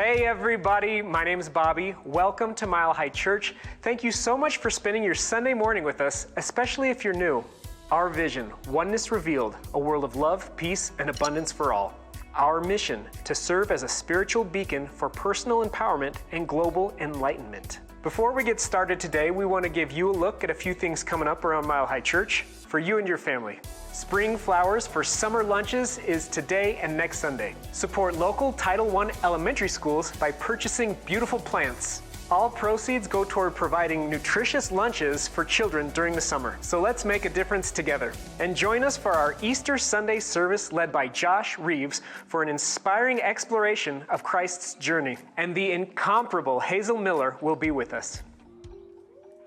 Hey everybody, my name is Bobby. Welcome to Mile High Church. Thank you so much for spending your Sunday morning with us, especially if you're new. Our vision, Oneness Revealed, a world of love, peace, and abundance for all. Our mission, to serve as a spiritual beacon for personal empowerment and global enlightenment. Before we get started today, we want to give you a look at a few things coming up around Mile High Church for you and your family. Spring Flowers for Summer Lunches is today and next Sunday. Support local Title I elementary schools by purchasing beautiful plants. All proceeds go toward providing nutritious lunches for children during the summer. So let's make a difference together. And join us for our Easter Sunday service led by Josh Reeves for an inspiring exploration of Christ's journey. And the incomparable Hazel Miller will be with us.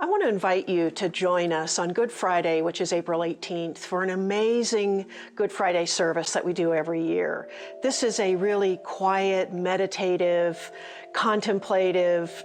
I want to invite you to join us on Good Friday, which is April 18th, for an amazing Good Friday service that we do every year. This is a really quiet, meditative, contemplative,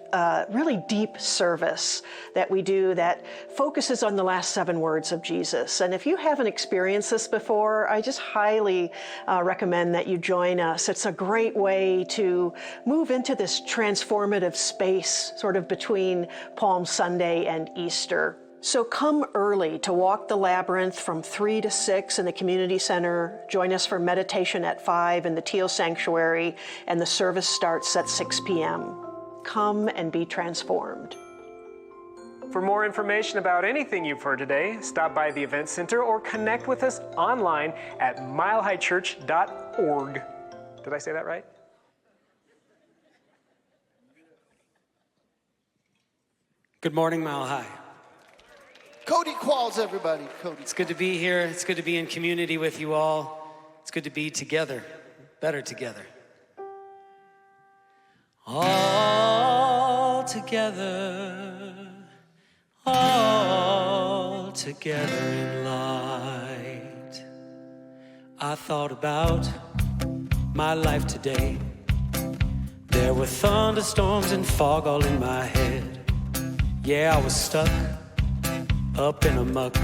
really deep service that we do that focuses on the last 7 words of Jesus. And if you haven't experienced this before, I just highly recommend that you join us. It's a great way to move into this transformative space sort of between Palm Sunday and Easter. So come early to walk the labyrinth from 3 to 6 in the community center. Join us for meditation at 5 in the Teal Sanctuary, and the service starts at 6 p.m. Come and be transformed. For more information about anything you've heard today, stop by the event center or connect with us online at milehighchurch.org. Did I say that right? Good morning, Mile High. Cody Qualls, everybody. Cody. It's good to be here. It's good to be in community with you all. It's good to be together, better together. All together in light. I thought about my life today. There were thunderstorms and fog all in my head. Yeah, I was stuck up in a muck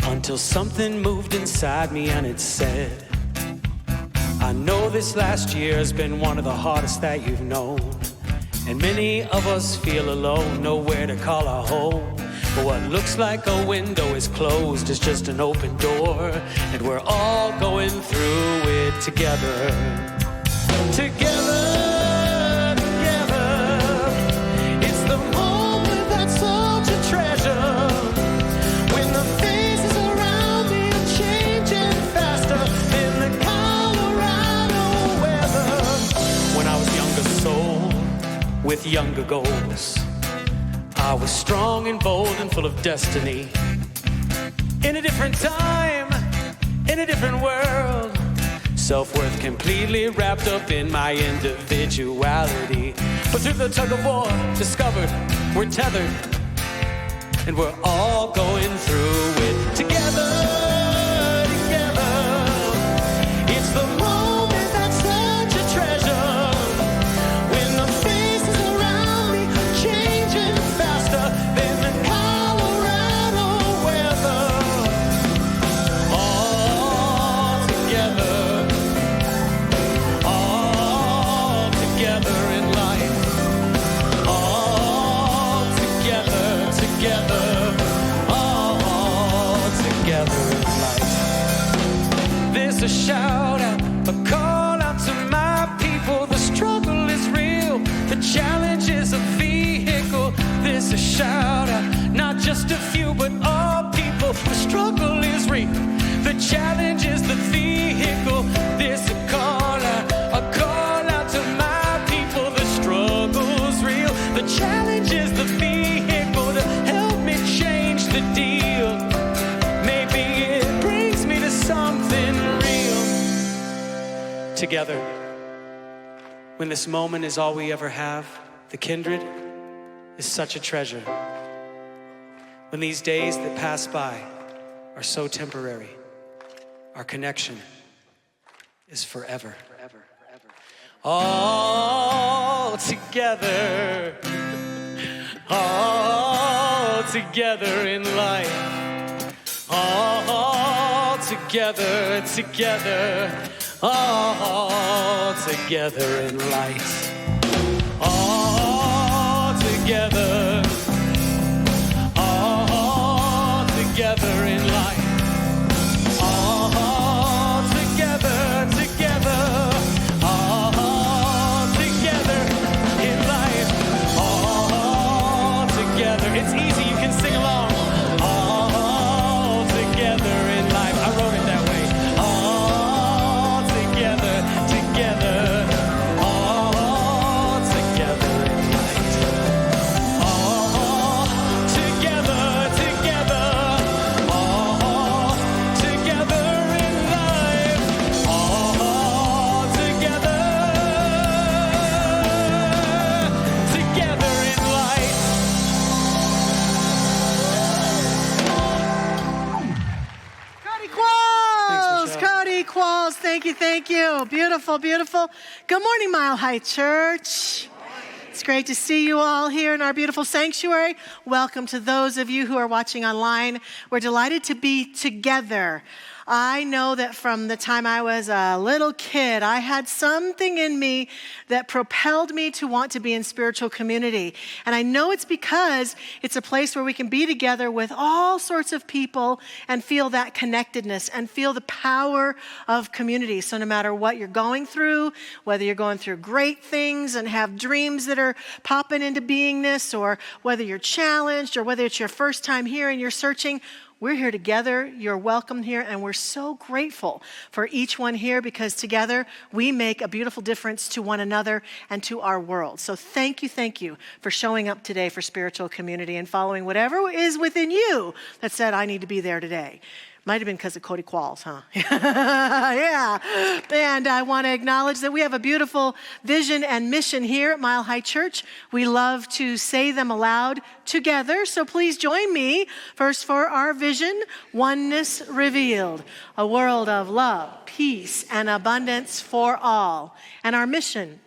until something moved inside me and it said, I know this last year has been one of the hardest that you've known, and many of us feel alone, nowhere to call our home. But what looks like a window is closed, it's just an open door, and we're all going through it together. Together. With younger goals, I was strong and bold and full of destiny. In a different time, in a different world, self-worth completely wrapped up in my individuality. But through the tug of war, discovered we're tethered, and we're all going through it together. It's the moment that's such a treasure. A shout out, a call out to my people. The struggle is real, the challenge is a vehicle. There's a shout out, not just a few, but all people. The struggle is real, the challenge is the vehicle. There's a call out to my people. The struggle's real, the challenge is the vehicle to help me change the deal. Maybe it brings me to something together. When this moment is all we ever have, the kindred is such a treasure. When these days that pass by are so temporary, our connection is forever. All together in life. All together all together in light. All together in light. All together, together, all together in life. All together. It's easy, you can sing along. All together in life. I wrote it that way. All together, together. All together in light. All together, together. All together in life. All together, together in light. Cody Qualls! Cody Qualls, thank you. Beautiful, beautiful. Good morning, Mile High Church. It's great to see you all here in our beautiful sanctuary. Welcome to those of you who are watching online. We're delighted to be together. I know that from the time I was a little kid, I had something in me that propelled me to want to be in spiritual community. And I know it's because it's a place where we can be together with all sorts of people and feel that connectedness and feel the power of community. So no matter what you're going through, whether you're going through great things and have dreams that are popping into beingness, or whether you're challenged, or whether it's your first time here and you're searching, we're here together. You're welcome here, and we're so grateful for each one here, because together we make a beautiful difference to one another and to our world. So thank you for showing up today for spiritual community and following whatever is within you that said, I need to be there today. Might have been because of Cody Qualls, huh? Yeah. And I want to acknowledge that we have a beautiful vision and mission here at Mile High Church. We love to say them aloud together. So please join me first for our vision, Oneness Revealed, a world of love, peace, and abundance for all. And our mission,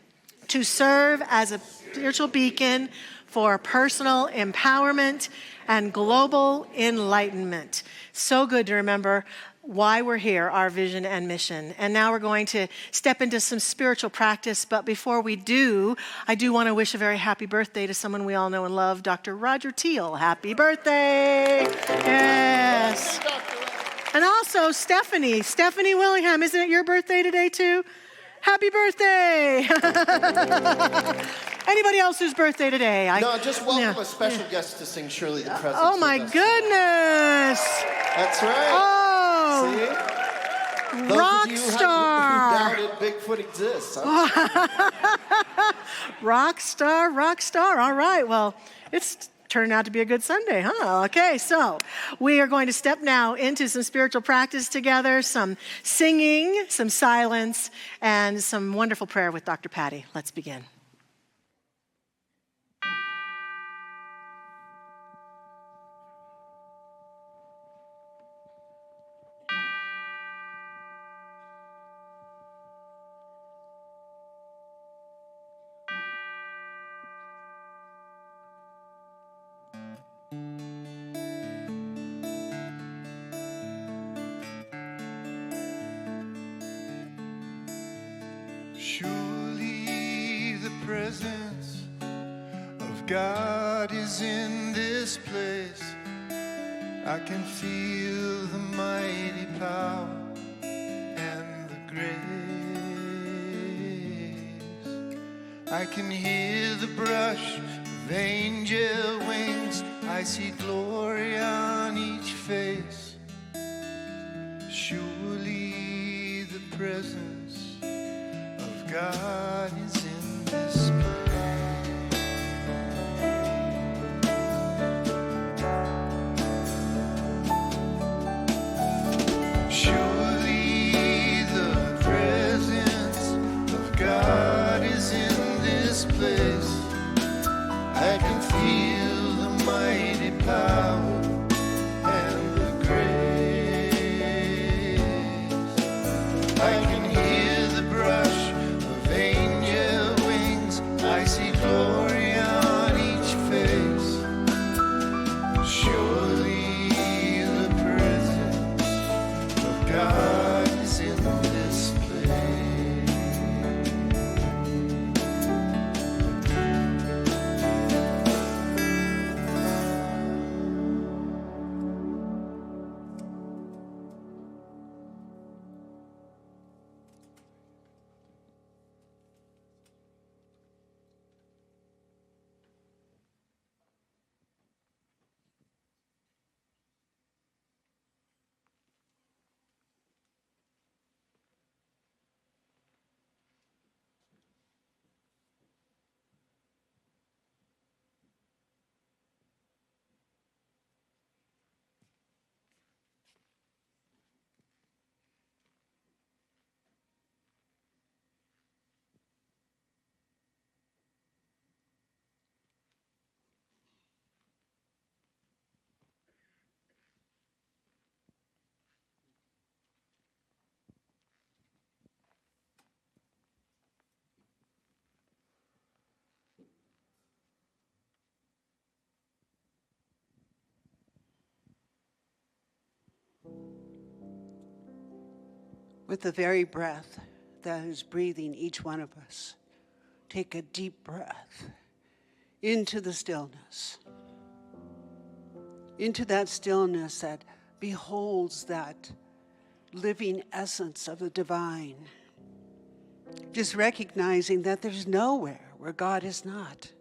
to serve as a spiritual beacon for personal empowerment and global enlightenment. So good to remember why we're here, our vision and mission. And now we're going to step into some spiritual practice. But before we do, I do want to wish a very happy birthday to someone we all know and love, Dr. Roger Teal. Happy birthday. Yes. And also Stephanie Willingham. Isn't it your birthday today too? Happy birthday. Anybody else whose birthday today? No, just welcome a special guest to sing Surely the Presence. Oh my goodness. That's right. Oh. See? Those Rock of you star. who doubted Bigfoot exists. Huh? Rock star. All right. Well, it's turning out to be a good Sunday, huh? Okay, so we are going to step now into some spiritual practice together, some singing, some silence, and some wonderful prayer with Dr. Patty. Let's begin. Surely the presence of God is in this place. I can feel the mighty power and the grace. I can hear the brush of angel wings. I see glory on each face. Surely the presence God is in this place. Surely the presence of God is in this place. I can feel the mighty power and the grace. I can hear with the very breath that is breathing each one of us, take a deep breath into the stillness, into that stillness that beholds that living essence of the divine. Just recognizing that there's nowhere where God is not.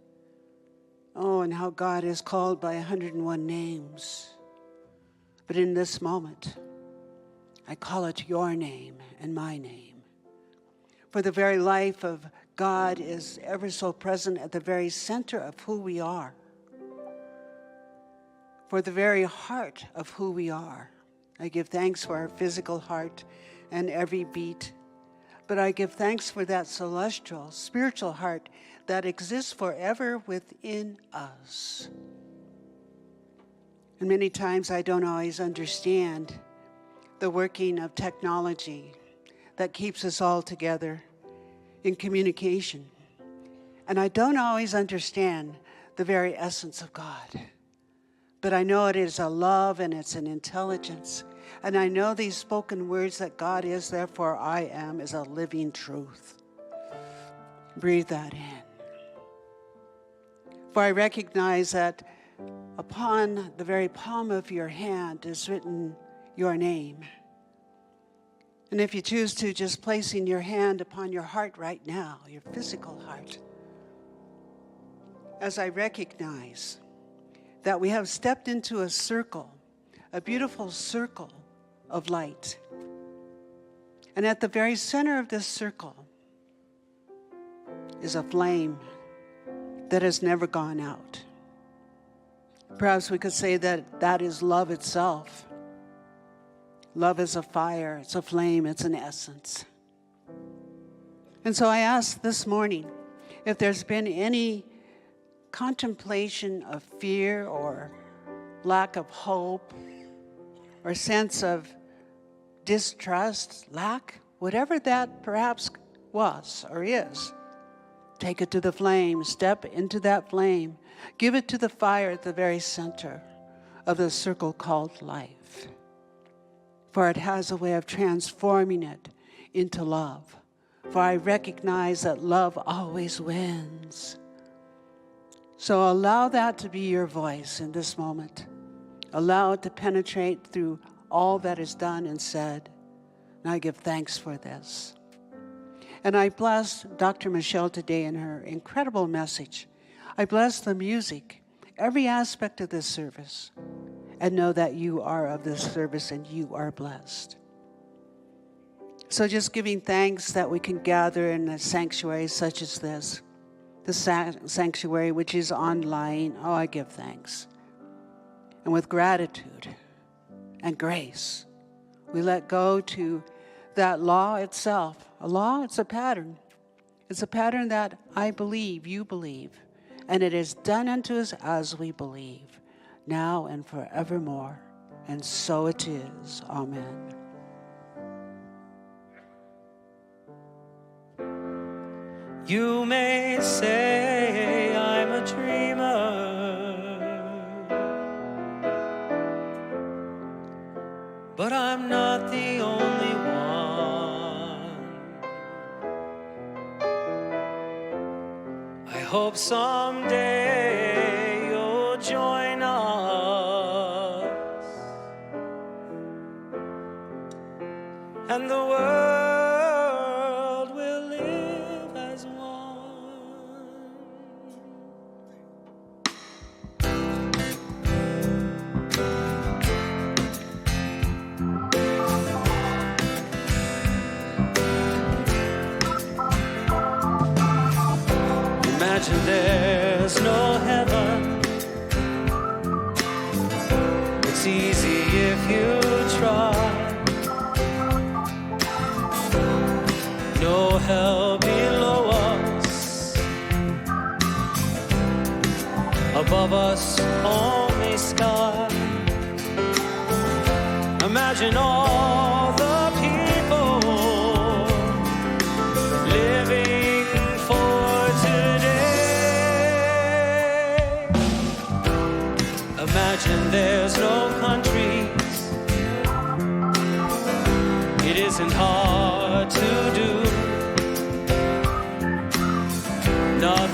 Oh, and how God is called by 101 names. But in this moment, I call it your name and my name. For the very life of God is ever so present at the very center of who we are. For the very heart of who we are. I give thanks for our physical heart and every beat. But I give thanks for that celestial, spiritual heart that exists forever within us. And many times I don't always understand the working of technology that keeps us all together in communication. And I don't always understand the very essence of God. But I know it is a love and it's an intelligence. And I know these spoken words that God is, therefore I am, is a living truth. Breathe that in. For I recognize that upon the very palm of your hand is written your name. And if you choose to, just placing your hand upon your heart right now, your physical heart, as I recognize that we have stepped into a circle, a beautiful circle of light. And at the very center of this circle is a flame that has never gone out. Perhaps we could say that that is love itself. Love is a fire, it's a flame, it's an essence. And so I ask this morning if there's been any contemplation of fear or lack of hope or sense of distrust, lack, whatever that perhaps was or is. Take it to the flame, step into that flame, give it to the fire at the very center of the circle called life. For it has a way of transforming it into love. For I recognize that love always wins. So allow that to be your voice in this moment. Allow it to penetrate through all that is done and said. And I give thanks for this. And I bless Dr. Michelle today in her incredible message. I bless the music, every aspect of this service, and know that you are of this service and you are blessed. So just giving thanks that we can gather in a sanctuary such as this, the sanctuary which is online. Oh, I give thanks. And with gratitude and grace, we let go to that law itself. A law, it's a pattern. It's a pattern that I believe, you believe, and it is done unto us as we believe, now and forevermore. And so it is. Amen. You may say I'm a dreamer, but I'm not the only one. I hope someday you'll join us, and the world will live as one. Imagine there's no heaven. It's easy if you try. No hell below us, above us only sky. Imagine all the people living for today. Imagine there's no countries. It isn't hard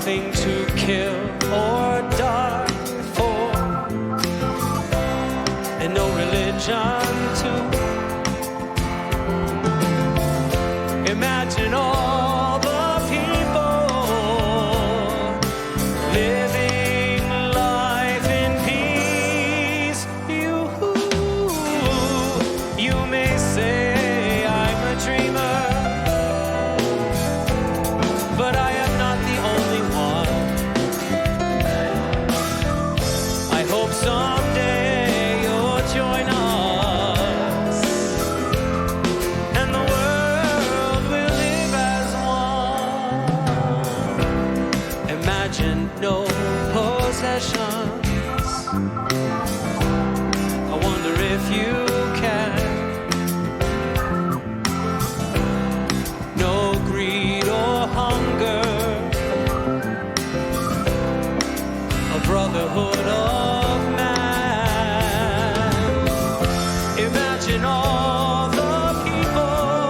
nothing to kill or die for, and no religion too. Imagine all the people living life in peace. You may say I'm a dreamer, but I am not the only one. I hope someday you'll join us, and the world will live as one. Imagine no possessions. I wonder if you can. No greed or hunger, a brotherhood of man. Imagine all the people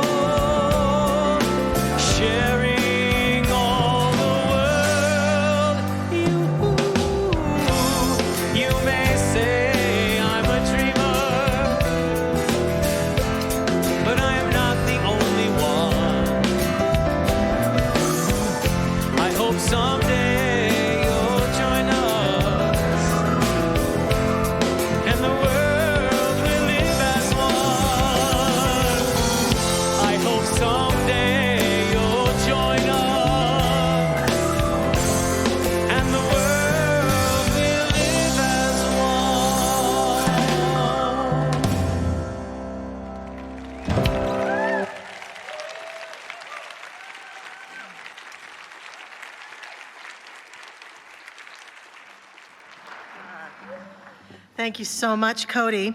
sharing all the world. You may say I'm a dreamer, but I am not the only one. I hope someday you'll join us, and the world will live as one. I hope someday you'll join us, and the world will live as one. Thank you so much, Cody.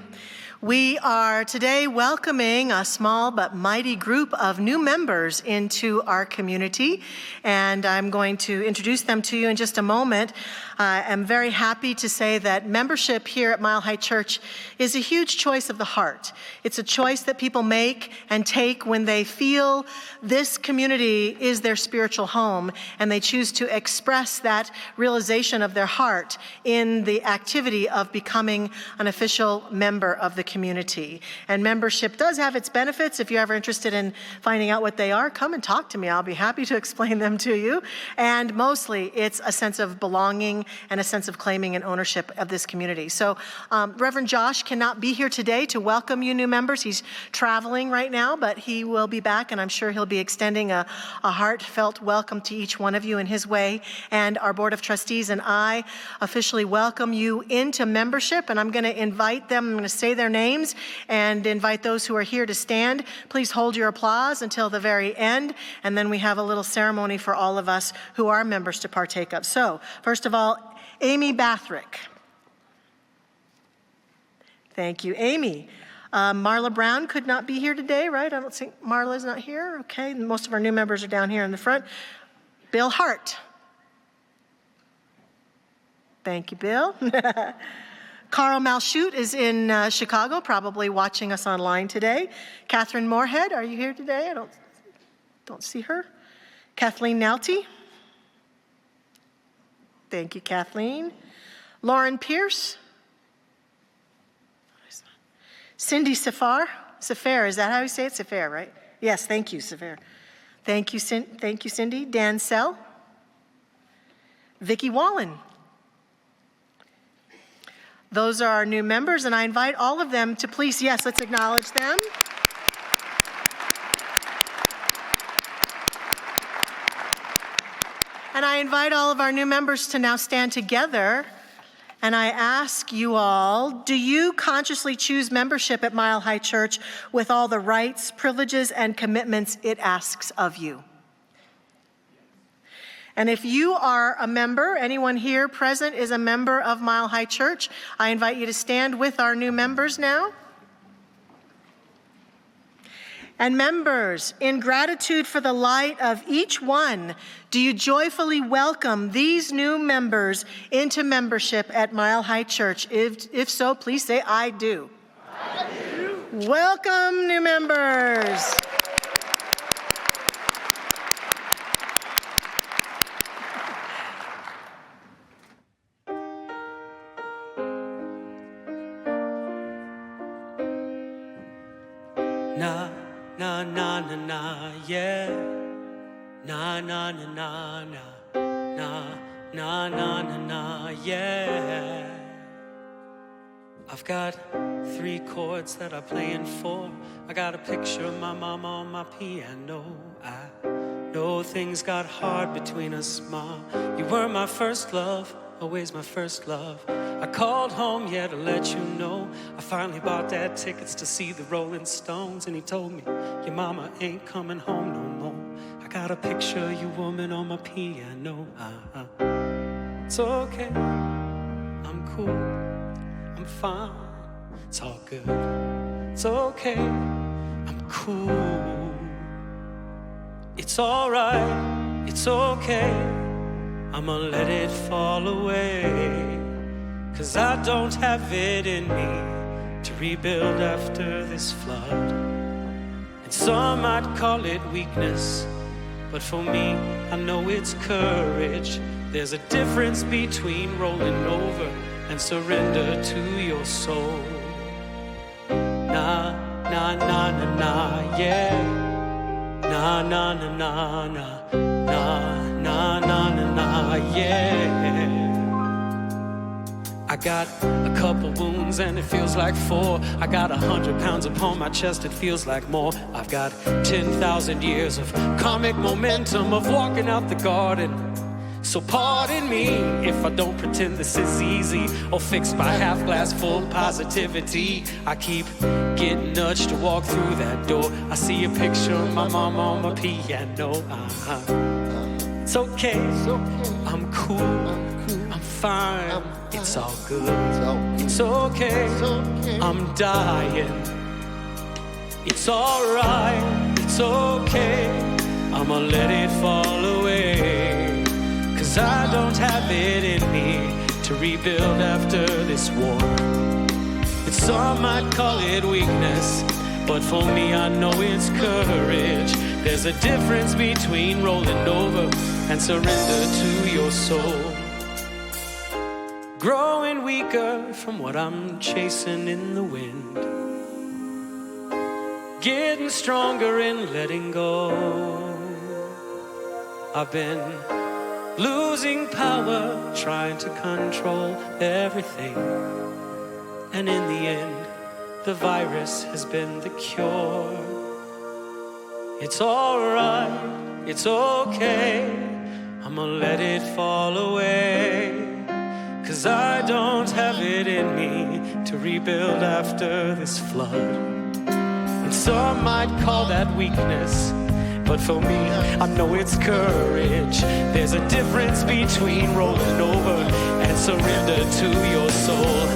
We are today welcoming a small but mighty group of new members into our community, and I'm going to introduce them to you in just a moment. I'm very happy to say that membership here at Mile High Church is a huge choice of the heart. It's a choice that people make and take when they feel this community is their spiritual home, and they choose to express that realization of their heart in the activity of becoming an official member of the community. And membership does have its benefits. If you're ever interested in finding out what they are, come and talk to me. I'll be happy to explain them to you. And mostly, it's a sense of belonging and a sense of claiming and ownership of this community. So Reverend Josh cannot be here today to welcome you new members. He's traveling right now, but he will be back, and I'm sure he'll be extending a heartfelt welcome to each one of you in his way. And our Board of Trustees and I officially welcome you into membership, and I'm going to invite them, I'm going to say their names and invite those who are here to stand. Please hold your applause until the very end, and then we have a little ceremony for all of us who are members to partake of. So, first of all, Amy Bathrick. Thank you, Amy. Marla Brown could not be here today, right? I don't think Marla's not here. Okay, most of our new members are down here in the front. Bill Hart. Thank you, Bill. Carl Malchute is in Chicago, probably watching us online today. Catherine Moorhead, are you here today? I don't see her. Kathleen Nalty. Thank you, Kathleen. Lauren Pierce. Cindy Safar. Safar, is that how you say it? Safar, right? Yes, thank you, Safar. Thank you, Cindy. Dan Sell. Vicki Wallen. Those are our new members, and I invite all of them to please, yes, let's acknowledge them. And I invite all of our new members to now stand together, and I ask you all, do you consciously choose membership at Mile High Church with all the rights, privileges, and commitments it asks of you? And if you are a member, anyone here present is a member of Mile High Church, I invite you to stand with our new members now. And members, in gratitude for the light of each one, do you joyfully welcome these new members into membership at Mile High Church? If so, please say, I do. I do. Welcome, new members. Na, na, na, na, na, yeah. Na, na, na, na, na. Na, na, na, na, na, yeah. I've got 3 chords that I'm playing for. I got a picture of my mama on my piano. I know things got hard between us, Ma. You were my first love, always my first love. I called home, yeah, to let you know I finally bought Dad tickets to see the Rolling Stones. And he told me, your mama ain't coming home no more. I got a picture of you, woman, on my piano. It's okay, I'm cool, I'm fine, it's all good. It's okay, I'm cool. It's alright, it's okay, I'ma let it fall away. 'Cause I don't have it in me to rebuild after this flood. And some might call it weakness, but for me, I know it's courage. There's a difference between rolling over and surrender to your soul. Na, na, na, na, na, yeah. Na, na, na, na, na. Na, na, na, na, na, yeah. I got a couple wounds and it feels like 4. I got 100 pounds upon my chest, it feels like more. I've got 10,000 years of karmic momentum of walking out the garden. So pardon me if I don't pretend this is easy or fixed by half glass full positivity. I keep getting nudged to walk through that door. I see a picture of my mama on my piano. It's okay, I'm cool, I'm fine, it's all good. It's okay, I'm dying. It's alright, it's okay, I'ma let it fall away. 'Cause I don't have it in me to rebuild after this war. And some might call it weakness, but for me I know it's courage. There's a difference between rolling over and surrender to your soul. Growing weaker from what I'm chasing in the wind. Getting stronger in letting go. I've been losing power, trying to control everything. And in the end, the virus has been the cure. It's alright, it's okay, I'ma let it fall away. 'Cause I don't have it in me to rebuild after this flood. And some might call that weakness, but for me, I know it's courage. There's a difference between rolling over and surrender to your soul.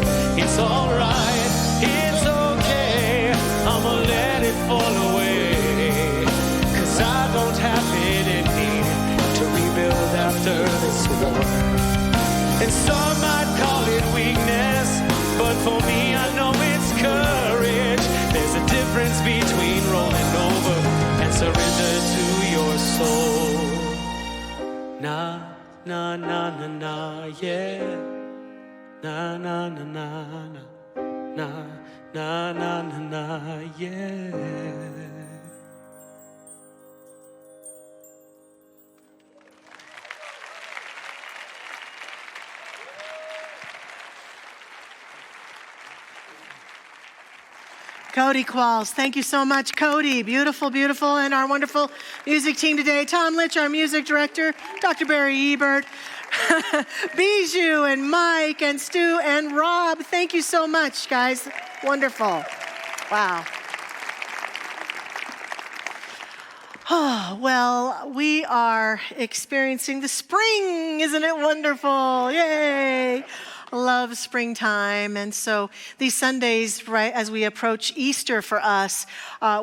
It's alright, it's okay, I'ma let it fall away. 'Cause I don't have it in me to rebuild after this war. And some might call it weakness, but for me, I know it's courage. There's a difference between rolling over and surrender to your soul. Na, na, na, na, na, yeah. Na, na, na, na, na. Na, na, na, na, na, yeah. Cody Qualls, thank you so much, Cody. Beautiful, beautiful. And our wonderful music team today, Tom Litch, our music director, Dr. Barry Ebert, Bijou and Mike and Stu and Rob. Thank you so much, guys. Wonderful. Wow. Oh, well, we are experiencing the spring. Isn't it wonderful? Yay. Love springtime. And so these Sundays, right as we approach Easter for us,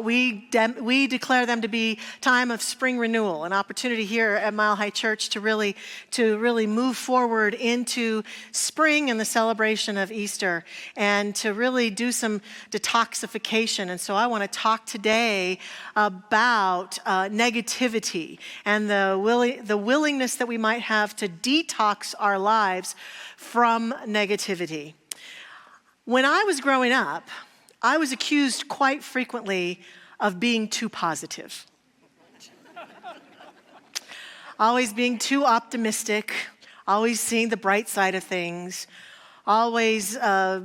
we declare them to be time of spring renewal, an opportunity here at Mile High Church to really move forward into spring and the celebration of Easter and to really do some detoxification. And so I want to talk today about negativity and the willingness that we might have to detox our lives from negativity. When I was growing up, I was accused quite frequently of being too positive. Always being too optimistic, always seeing the bright side of things, always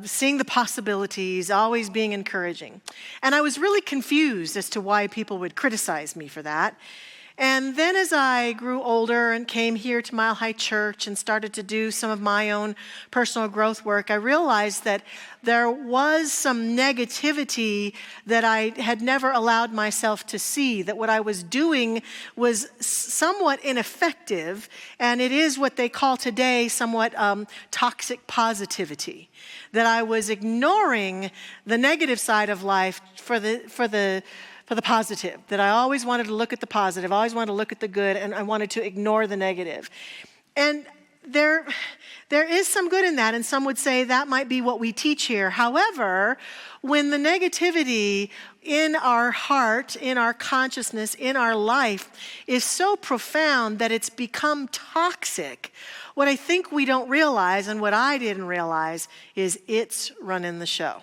seeing the possibilities, always being encouraging. And I was really confused as to why people would criticize me for that. And then as I grew older and came here to Mile High Church and started to do some of my own personal growth work, I realized that there was some negativity that I had never allowed myself to see, that what I was doing was somewhat ineffective, and it is what they call today somewhat toxic positivity, that I was ignoring the negative side of life for the positive, that I always wanted to look at the positive, I always wanted to look at the good, and I wanted to ignore the negative. And there is some good in that, and some would say that might be what we teach here. However, when the negativity in our heart, in our consciousness, in our life is so profound that it's become toxic, what I think we don't realize, and what I didn't realize, is it's running the show.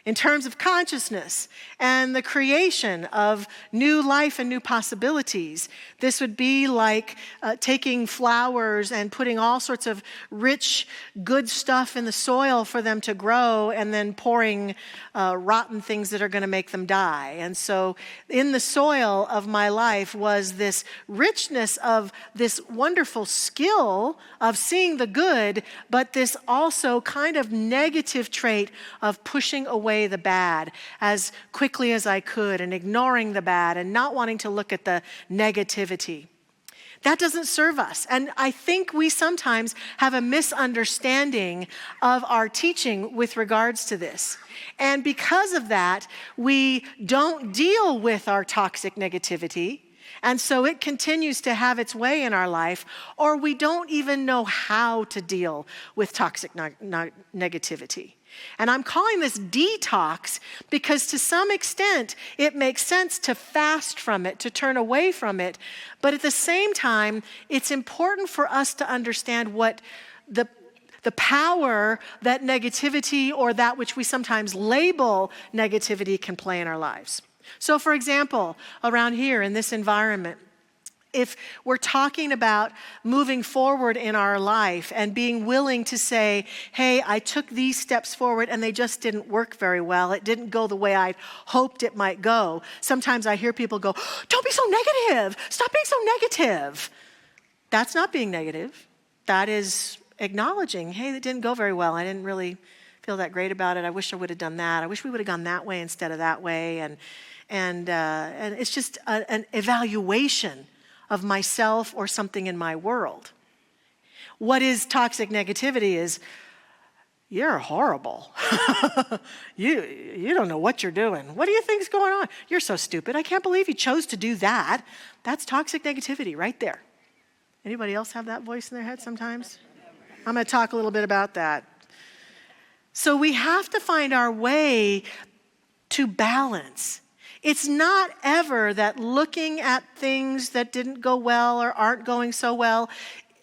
In terms of consciousness and the creation of new life and new possibilities, this would be like taking flowers and putting all sorts of rich, good stuff in the soil for them to grow, and then pouring rotten things that are going to make them die. And so in the soil of my life was this richness of this wonderful skill of seeing the good, but this also kind of negative trait of pushing away the bad as quickly as I could and ignoring the bad and not wanting to look at the negativity. That doesn't serve us. And I think we sometimes have a misunderstanding of our teaching with regards to this. And because of that, we don't deal with our toxic negativity. And so it continues to have its way in our life, or we don't even know how to deal with toxic negativity. And I'm calling this detox because to some extent it makes sense to fast from it, to turn away from it. But at the same time, it's important for us to understand what the power that negativity, or that which we sometimes label negativity, can play in our lives. So for example, around here in this environment, if we're talking about moving forward in our life and being willing to say, hey, I took these steps forward and they just didn't work very well. It didn't go the way I hoped it might go. Sometimes I hear people go, don't be so negative. Stop being so negative. That's not being negative. That is acknowledging, hey, that didn't go very well. I didn't really feel that great about it. I wish I would have done that. I wish we would have gone that way instead of that way. And it's just an evaluation of myself or something in my world. What is toxic negativity is, you're horrible. You don't know what you're doing. What do you think's going on? You're so stupid. I can't believe you chose to do that. That's toxic negativity right there. Anybody else have that voice in their head sometimes? I'm going to talk a little bit about that. So we have to find our way to balance. It's not ever that looking at things that didn't go well or aren't going so well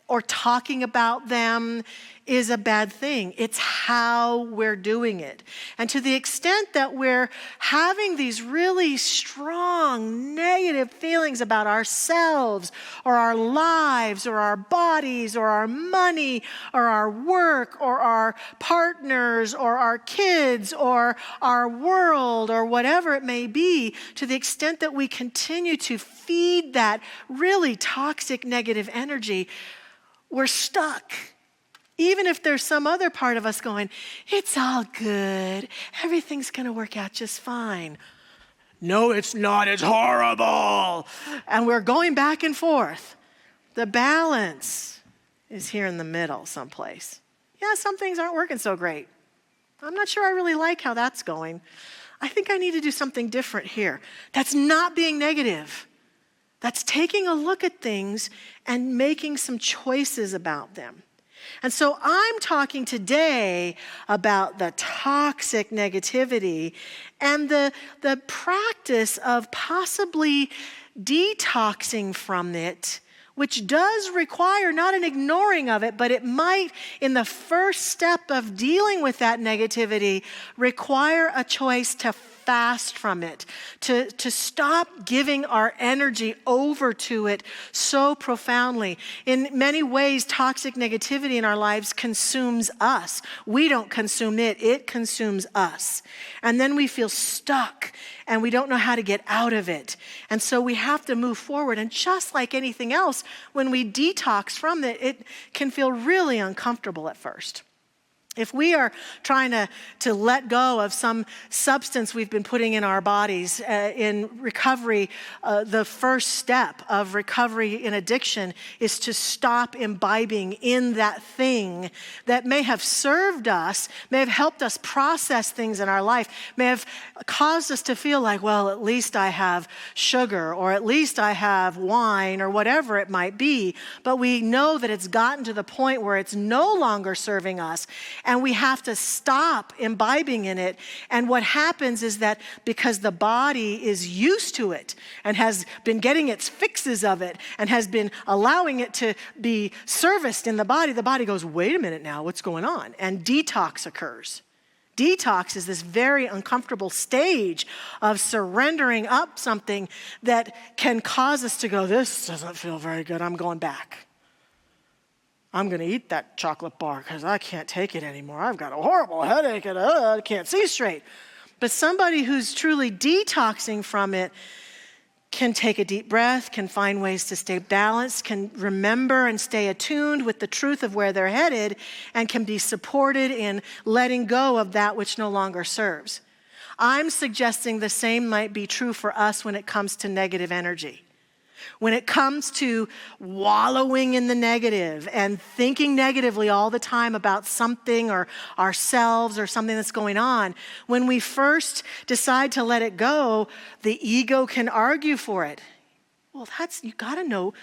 or talking about them is a bad thing. It's how we're doing it. And to the extent that we're having these really strong negative feelings about ourselves or our lives or our bodies or our money or our work or our partners or our kids or our world or whatever it may be, to the extent that we continue to feed that really toxic negative energy, we're stuck. Even if there's some other part of us going, it's all good, everything's going to work out just fine. No, it's not, it's horrible. And we're going back and forth. The balance is here in the middle someplace. Yeah, some things aren't working so great. I'm not sure I really like how that's going. I think I need to do something different here. That's not being negative. That's taking a look at things and making some choices about them. And so I'm talking today about the toxic negativity and the practice of possibly detoxing from it, which does require not an ignoring of it, but it might, in the first step of dealing with that negativity, require a choice to fast from it, to stop giving our energy over to it so profoundly. In many ways, toxic negativity in our lives consumes us. We don't consume it, it consumes us. And then we feel stuck and we don't know how to get out of it. And so we have to move forward. And just like anything else, when we detox from it, it can feel really uncomfortable at first. If we are trying to let go of some substance we've been putting in our bodies in recovery, the first step of recovery in addiction is to stop imbibing in that thing that may have served us, may have helped us process things in our life, may have caused us to feel like, well, at least I have sugar, or at least I have wine, or whatever it might be. But we know that it's gotten to the point where it's no longer serving us. And we have to stop imbibing in it. And what happens is that because the body is used to it and has been getting its fixes of it and has been allowing it to be serviced in the body goes, wait a minute now, what's going on? And detox occurs. Detox is this very uncomfortable stage of surrendering up something that can cause us to go, this doesn't feel very good, I'm going back. I'm going to eat that chocolate bar because I can't take it anymore. I've got a horrible headache and I can't see straight. But somebody who's truly detoxing from it can take a deep breath, can find ways to stay balanced, can remember and stay attuned with the truth of where they're headed, and can be supported in letting go of that which no longer serves. I'm suggesting the same might be true for us when it comes to negative energy. When it comes to wallowing in the negative and thinking negatively all the time about something or ourselves or something that's going on, when we first decide to let it go, the ego can argue for it. Well, you gotta know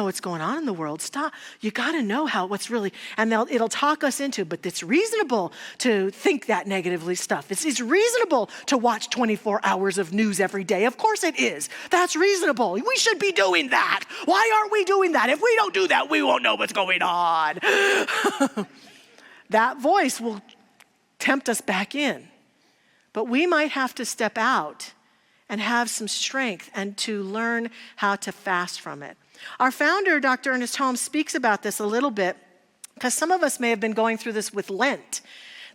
what's going on in the world. Stop. You gotta know what's really, and it'll talk us into, but it's reasonable to think that negatively stuff. It's reasonable to watch 24 hours of news every day. Of course it is. That's reasonable. We should be doing that. Why aren't we doing that? If we don't do that, we won't know what's going on. That voice will tempt us back in. But we might have to step out and have some strength and to learn how to fast from it. Our founder, Dr. Ernest Holmes, speaks about this a little bit because some of us may have been going through this with Lent.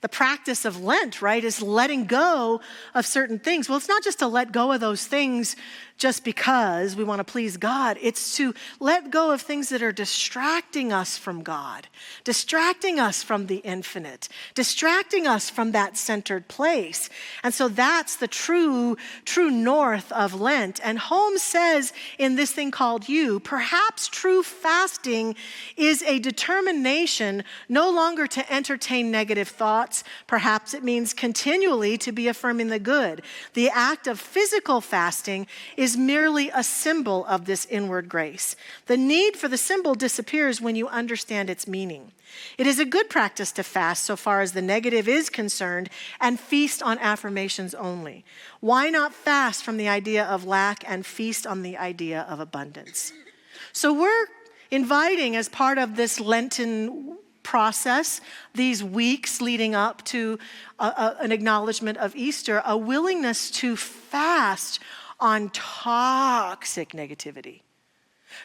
The practice of Lent, right, is letting go of certain things. Well, it's not just to let go of those things just because we want to please God. It's to let go of things that are distracting us from God, distracting us from the infinite, distracting us from that centered place. And so that's the true north of Lent. And Holmes says in this thing called You, perhaps true fasting is a determination no longer to entertain negative thoughts. Perhaps it means continually to be affirming the good. The act of physical fasting is merely a symbol of this inward grace. The need for the symbol disappears when you understand its meaning. It is a good practice to fast so far as the negative is concerned and feast on affirmations only. Why not fast from the idea of lack and feast on the idea of abundance? So we're inviting, as part of this Lenten process, these weeks leading up to an acknowledgement of Easter, a willingness to fast on toxic negativity.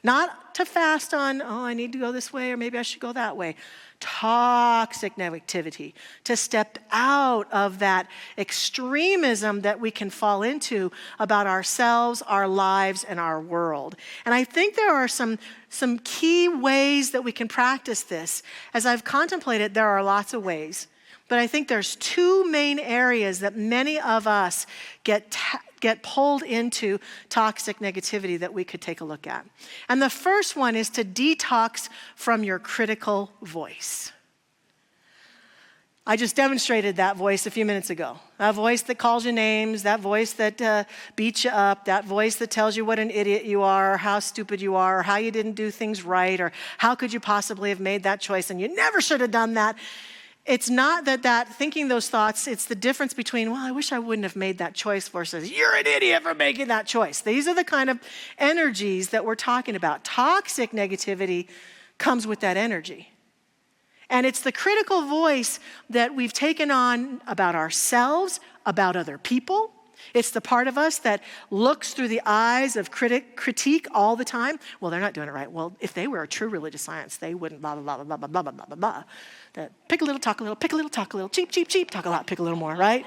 Not to fast on, I need to go this way or maybe I should go that way. Toxic negativity. To step out of that extremism that we can fall into about ourselves, our lives, and our world. And I think there are some key ways that we can practice this. As I've contemplated, there are lots of ways. But I think there's two main areas that many of us get pulled into toxic negativity that we could take a look at. And the first one is to detox from your critical voice. I just demonstrated that voice a few minutes ago. That voice that calls you names, that voice that beats you up, that voice that tells you what an idiot you are, or how stupid you are, or how you didn't do things right, or how could you possibly have made that choice and you never should have done that. It's not that thinking those thoughts, it's the difference between, well, I wish I wouldn't have made that choice versus, you're an idiot for making that choice. These are the kind of energies that we're talking about. Toxic negativity comes with that energy. And it's the critical voice that we've taken on about ourselves, about other people, It's the part of us that looks through the eyes of critique all the time. Well, they're not doing it right. Well, if they were a true religious science, they wouldn't blah, blah, blah, blah, blah, blah, blah, blah, blah, blah. That pick a little, talk a little, pick a little, talk a little, cheap, cheap, cheap, talk a lot, pick a little more, right?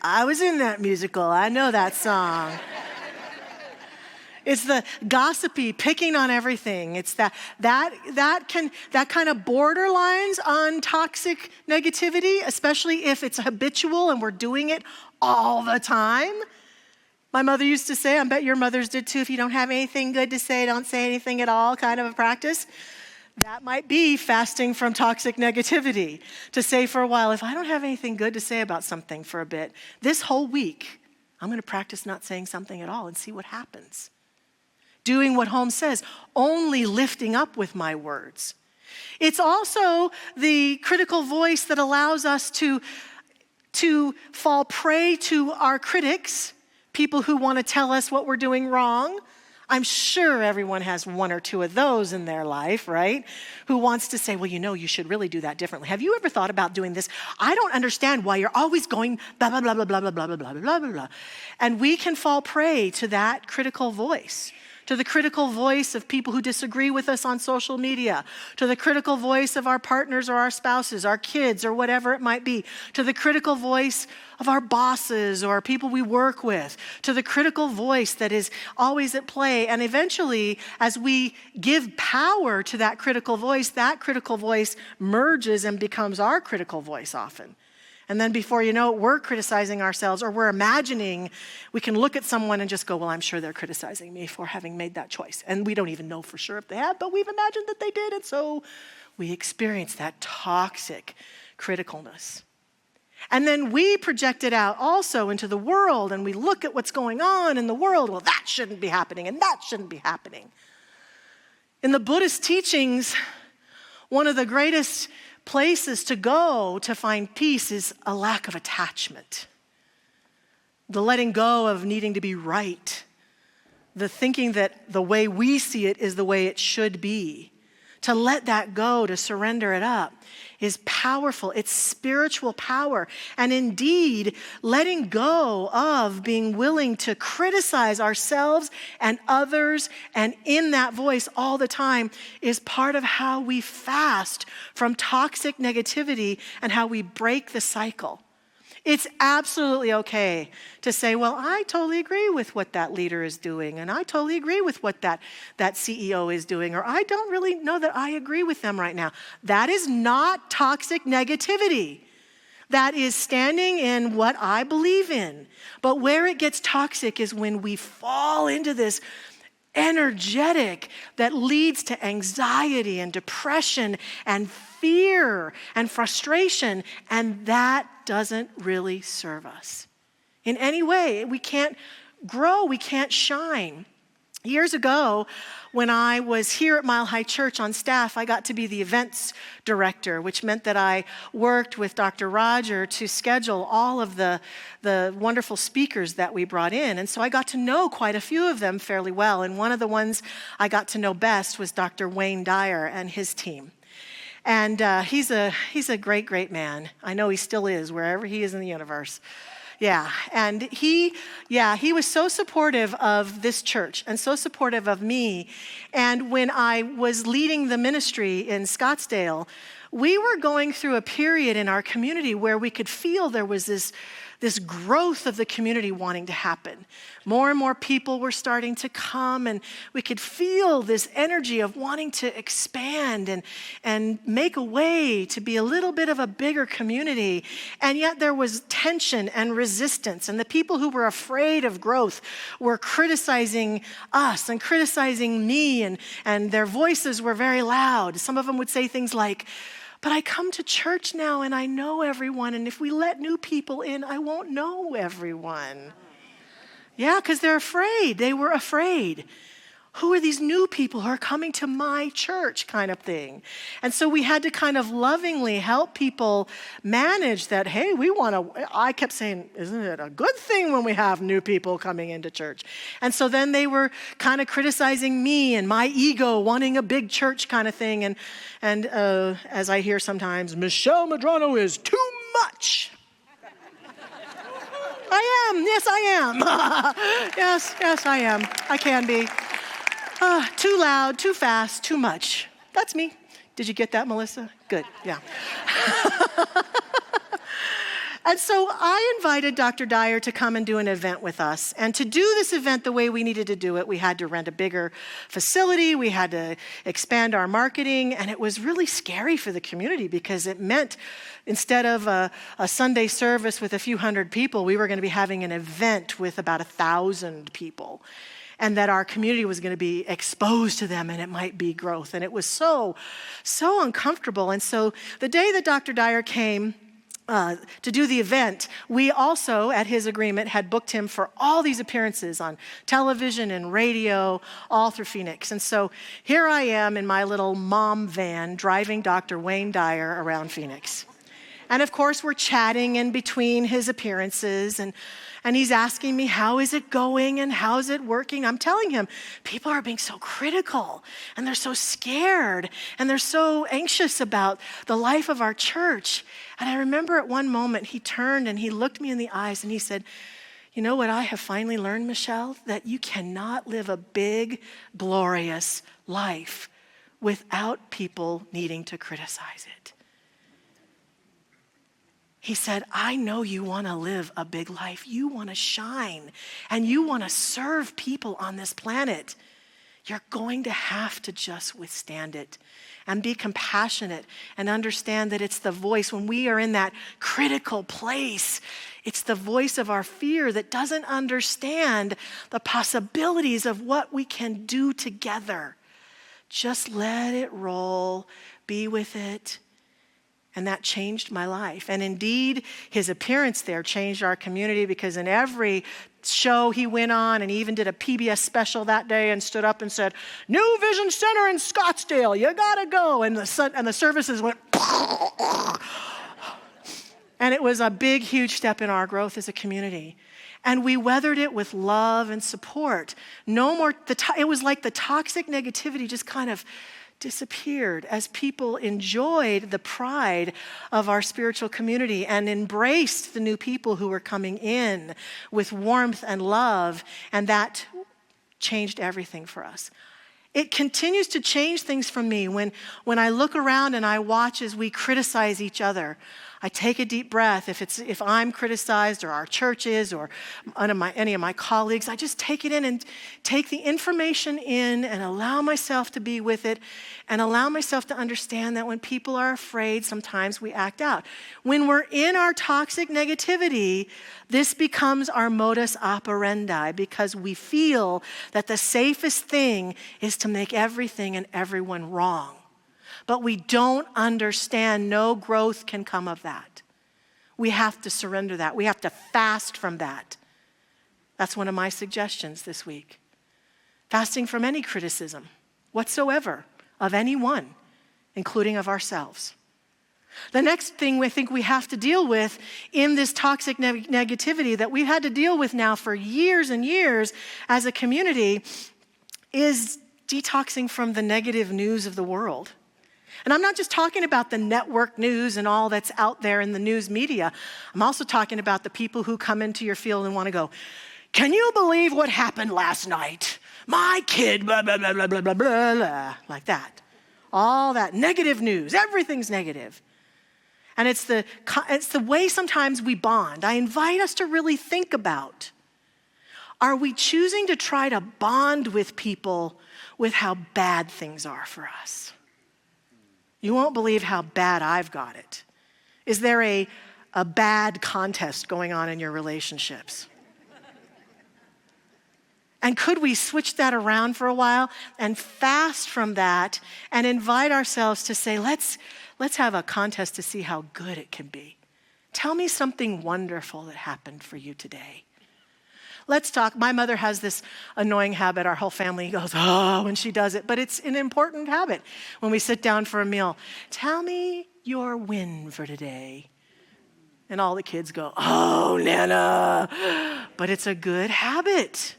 I was in that musical. I know that song. It's the gossipy, picking on everything. It's that kind of borderlines on toxic negativity, especially if it's habitual and we're doing it all the time. My mother used to say, I bet your mothers did too, if you don't have anything good to say, don't say anything at all, kind of a practice. That might be fasting from toxic negativity. To say for a while, if I don't have anything good to say about something for a bit, this whole week, I'm going to practice not saying something at all and see what happens. Doing what Holmes says, only lifting up with my words. It's also the critical voice that allows us to fall prey to our critics, people who want to tell us what we're doing wrong. I'm sure everyone has one or two of those in their life, right? Who wants to say, well, you should really do that differently. Have you ever thought about doing this? I don't understand why you're always going blah, blah, blah, blah, blah, blah, blah, blah, blah, blah, blah, blah. And we can fall prey to that critical voice. To the critical voice of people who disagree with us on social media, to the critical voice of our partners or our spouses, our kids or whatever it might be, to the critical voice of our bosses or people we work with, to the critical voice that is always at play. And eventually, as we give power to that critical voice merges and becomes our critical voice often. And then before you know it, we're criticizing ourselves, or we're imagining we can look at someone and just go, well, I'm sure they're criticizing me for having made that choice. And we don't even know for sure if they have, but we've imagined that they did. And so we experience that toxic criticalness. And then we project it out also into the world, and we look at what's going on in the world. Well, that shouldn't be happening, and that shouldn't be happening. In the Buddhist teachings, one of the greatest places to go to find peace is a lack of attachment. The letting go of needing to be right. The thinking that the way we see it is the way it should be. To let that go, to surrender it up, is powerful. It's spiritual power. And indeed, letting go of being willing to criticize ourselves and others, and in that voice all the time, is part of how we fast from toxic negativity and how we break the cycle. It's absolutely okay to say, well, I totally agree with what that leader is doing, and I totally agree with what that CEO is doing, or I don't really know that I agree with them right now. That is not toxic negativity. That is standing in what I believe in. But where it gets toxic is when we fall into this energetic that leads to anxiety and depression and fear and frustration, and that doesn't really serve us in any way. We can't grow, we can't shine. Years ago, when I was here at Mile High Church on staff, I got to be the events director, which meant that I worked with Dr. Roger to schedule all of the wonderful speakers that we brought in. And so I got to know quite a few of them fairly well. And one of the ones I got to know best was Dr. Wayne Dyer and his team. And he's a great, great man. I know he still is, wherever he is in the universe. Yeah, and he was so supportive of this church and so supportive of me. And when I was leading the ministry in Scottsdale, we were going through a period in our community where we could feel there was this growth of the community wanting to happen. More and more people were starting to come, and we could feel this energy of wanting to expand and make a way to be a little bit of a bigger community. And yet there was tension and resistance, and the people who were afraid of growth were criticizing us and criticizing me, and their voices were very loud. Some of them would say things like, but I come to church now and I know everyone, and if we let new people in, I won't know everyone. Yeah, because they're afraid. They were afraid. Who are these new people who are coming to my church, kind of thing? And so we had to kind of lovingly help people manage that. Hey, I kept saying, isn't it a good thing when we have new people coming into church? And so then they were kind of criticizing me and my ego, wanting a big church kind of thing. And as I hear sometimes, Michelle Medrano is too much. yes, I am. Yes, I am. I can be. Too loud, too fast, too much. That's me. Did you get that, Melissa? Good, yeah. And so I invited Dr. Dyer to come and do an event with us. And to do this event the way we needed to do it, we had to rent a bigger facility, we had to expand our marketing, and it was really scary for the community because it meant instead of a Sunday service with a few hundred people, we were going to be having an event with about 1,000 people. And that our community was going to be exposed to them and it might be growth. And it was so uncomfortable. And so the day that Dr. Dyer came, to do the event, we also, at his agreement, had booked him for all these appearances on television and radio, all through Phoenix. And so here I am in my little mom van driving Dr. Wayne Dyer around Phoenix. And of course, we're chatting in between his appearances, and he's asking me, how is it going and how's it working? I'm telling him, people are being so critical and they're so scared and they're so anxious about the life of our church. And I remember at one moment he turned and he looked me in the eyes and he said, you know what I have finally learned, Michelle? That you cannot live a big, glorious life without people needing to criticize it. He said, I know you want to live a big life. You want to shine and you want to serve people on this planet. You're going to have to just withstand it and be compassionate and understand that it's the voice. When we are in that critical place, it's the voice of our fear that doesn't understand the possibilities of what we can do together. Just let it roll, be with it. And that changed my life. And indeed, his appearance there changed our community because in every show he went on, and he even did a PBS special that day and stood up and said, New Vision Center in Scottsdale, you gotta go. And the services went, and it was a big, huge step in our growth as a community. And we weathered it with love and support. No more, it was like the toxic negativity just kind of disappeared as people enjoyed the pride of our spiritual community and embraced the new people who were coming in with warmth and love, and that changed everything for us. It continues to change things for me when I look around and I watch as we criticize each other. I take a deep breath. If I'm criticized or our church is or any of my colleagues, I just take it in and take the information in and allow myself to be with it and allow myself to understand that when people are afraid, sometimes we act out. When we're in our toxic negativity, this becomes our modus operandi because we feel that the safest thing is to make everything and everyone wrong. But we don't understand no growth can come of that. We have to surrender that. We have to fast from that. That's one of my suggestions this week. Fasting from any criticism whatsoever of anyone, including of ourselves. The next thing we think we have to deal with in this toxic negativity that we've had to deal with now for years and years as a community is detoxing from the negative news of the world. And I'm not just talking about the network news and all that's out there in the news media. I'm also talking about the people who come into your field and want to go, can you believe what happened last night? My kid, blah, blah, blah, blah, blah, blah, blah, like that. All that negative news, everything's negative. And it's the way sometimes we bond. I invite us to really think about, are we choosing to try to bond with people with how bad things are for us? You won't believe how bad I've got it. Is there a bad contest going on in your relationships? And could we switch that around for a while and fast from that and invite ourselves to say, let's have a contest to see how good it can be. Tell me something wonderful that happened for you today. Let's talk. My mother has this annoying habit. Our whole family goes, oh, when she does it. But it's an important habit when we sit down for a meal. Tell me your win for today. And all the kids go, oh, Nana. But it's a good habit.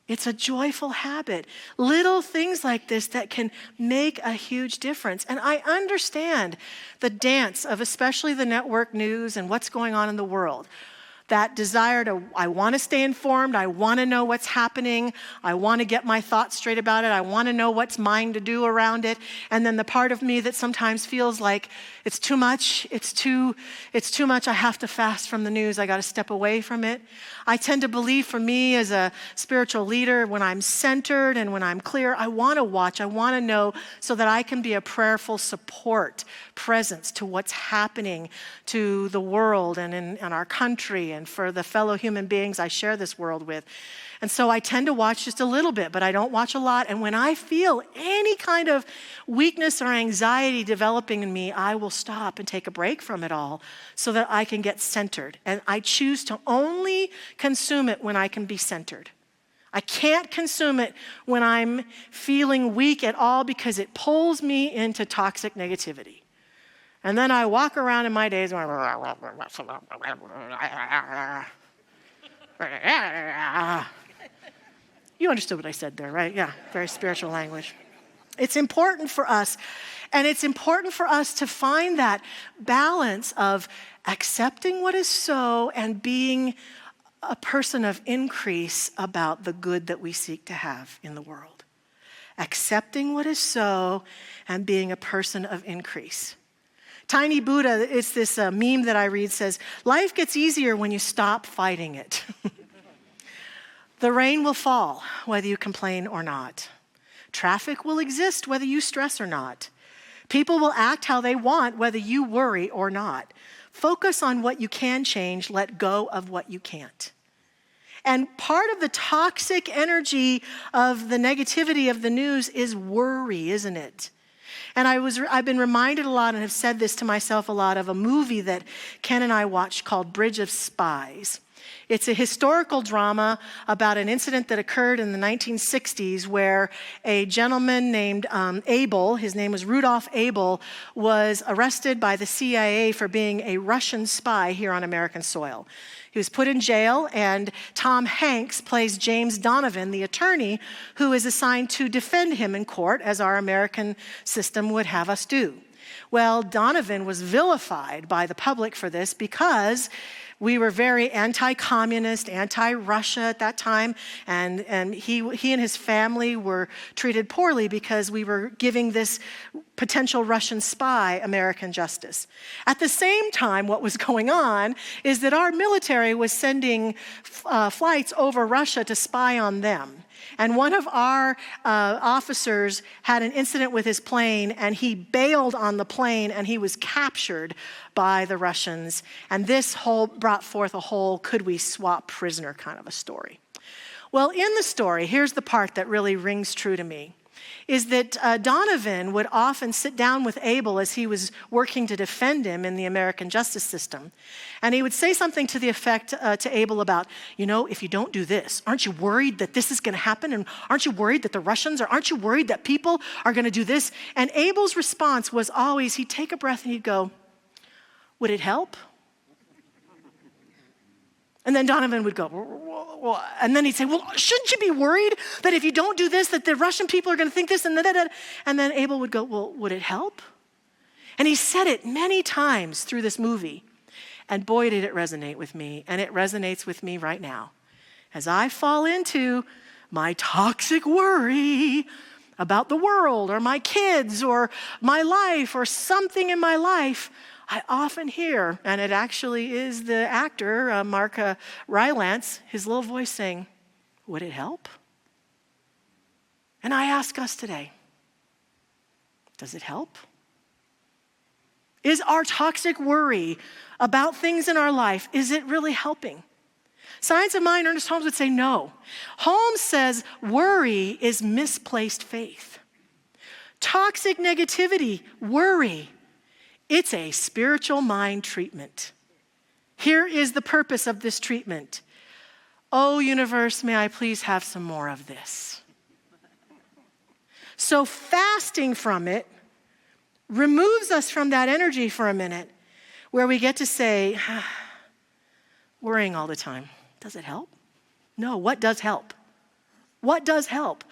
It's a joyful habit. Little things like this that can make a huge difference. And I understand the dance of especially the network news and what's going on in the world. that desire I want to stay informed. I want to know what's happening. I want to get my thoughts straight about it. I want to know what's mine to do around it. And then the part of me that sometimes feels like it's too much. It's too much. I have to fast from the news. I got to step away from it. I tend to believe, for me as a spiritual leader, when I'm centered and when I'm clear, I want to watch. I want to know so that I can be a prayerful support, presence to what's happening to the world and in our country and for the fellow human beings I share this world with. And so I tend to watch just a little bit, but I don't watch a lot. And when I feel any kind of weakness or anxiety developing in me, I will stop and take a break from it all so that I can get centered. And I choose to only consume it when I can be centered. I can't consume it when I'm feeling weak at all because it pulls me into toxic negativity. And then I walk around in my days going, you understood what I said there, right? Yeah, very spiritual language. It's important for us, and it's important for us to find that balance of accepting what is so and being a person of increase about the good that we seek to have in the world. Accepting what is so and being a person of increase. Tiny Buddha, it's this meme that I read, says, life gets easier when you stop fighting it. The rain will fall, whether you complain or not. Traffic will exist, whether you stress or not. People will act how they want, whether you worry or not. Focus on what you can change, let go of what you can't. And part of the toxic energy of the negativity of the news is worry, isn't it? And I've been reminded a lot and have said this to myself a lot of a movie that Ken and I watched called Bridge of Spies. It's a historical drama about an incident that occurred in the 1960s where a gentleman named Abel, his name was Rudolph Abel, was arrested by the CIA for being a Russian spy here on American soil. He was put in jail, and Tom Hanks plays James Donovan, the attorney, who is assigned to defend him in court, as our American system would have us do. Well, Donovan was vilified by the public for this because we were very anti-communist, anti-Russia at that time, and he and his family were treated poorly because we were giving this potential Russian spy American justice. At the same time, what was going on is that our military was sending flights over Russia to spy on them. And one of our officers had an incident with his plane, and he bailed on the plane, and he was captured by the Russians. And this brought forth a whole could we swap prisoner kind of a story. Well, in the story, here's the part that really rings true to me, is that Donovan would often sit down with Abel as he was working to defend him in the American justice system. And he would say something to the effect to Abel about, if you don't do this, aren't you worried that this is going to happen? And aren't you worried that the Russians aren't you worried that people are going to do this? And Abel's response was always, he'd take a breath and he'd go, would it help? And then Donovan would go, and then he'd say, well, shouldn't you be worried that if you don't do this, that the Russian people are going to think this? And then Abel would go, well, would it help? And he said it many times through this movie. And boy, did it resonate with me. And it resonates with me right now. As I fall into my toxic worry about the world or my kids or my life or something in my life, I often hear, and it actually is the actor, Mark Rylance, his little voice saying, would it help? And I ask us today, does it help? Is our toxic worry about things in our life, is it really helping? Science of Mind, Ernest Holmes would say no. Holmes says worry is misplaced faith. Toxic negativity, worry, it's a spiritual mind treatment. Here is the purpose of this treatment. Oh, universe, may I please have some more of this? So fasting from it removes us from that energy for a minute where we get to say, worrying all the time, does it help? No, what does help? What does help?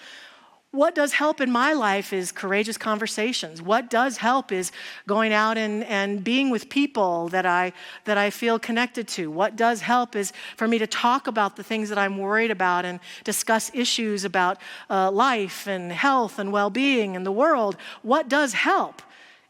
What does help in my life is courageous conversations. What does help is going out and being with people that I feel connected to. What does help is for me to talk about the things that I'm worried about and discuss issues about life and health and well-being and the world. What does help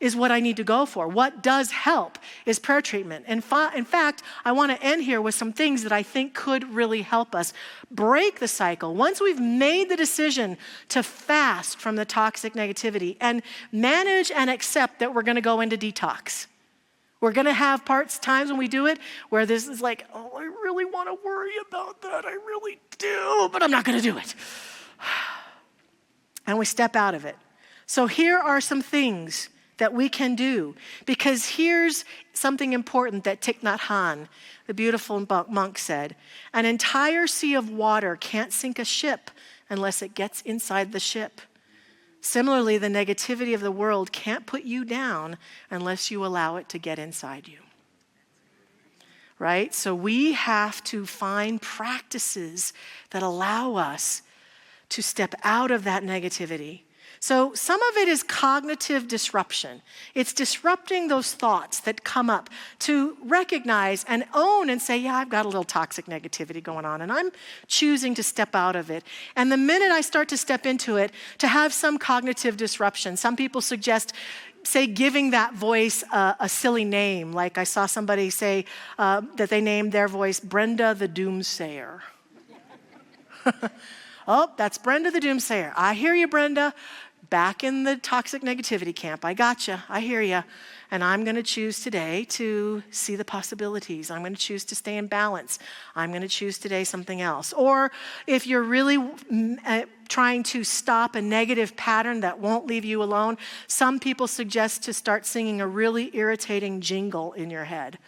is what I need to go for. What does help is prayer treatment. In fact, I want to end here with some things that I think could really help us break the cycle. Once we've made the decision to fast from the toxic negativity and manage and accept that we're going to go into detox. We're going to have times when we do it where this is like, oh, I really want to worry about that. I really do, but I'm not going to do it. And we step out of it. So here are some things that we can do, because here's something important that Thich Nhat Hanh, the beautiful monk, said. An entire sea of water can't sink a ship unless it gets inside the ship. Similarly, the negativity of the world can't put you down unless you allow it to get inside you. Right? So we have to find practices that allow us to step out of that negativity. So some of it is cognitive disruption. It's disrupting those thoughts that come up to recognize and own and say, yeah, I've got a little toxic negativity going on and I'm choosing to step out of it. And the minute I start to step into it, to have some cognitive disruption. Some people suggest, say, giving that voice a silly name. Like I saw somebody say that they named their voice Brenda the Doomsayer. Oh, that's Brenda the Doomsayer. I hear you, Brenda. Back in the toxic negativity camp. I gotcha. I hear you. And I'm going to choose today to see the possibilities. I'm going to choose to stay in balance. I'm going to choose today something else. Or if you're really trying to stop a negative pattern that won't leave you alone, some people suggest to start singing a really irritating jingle in your head.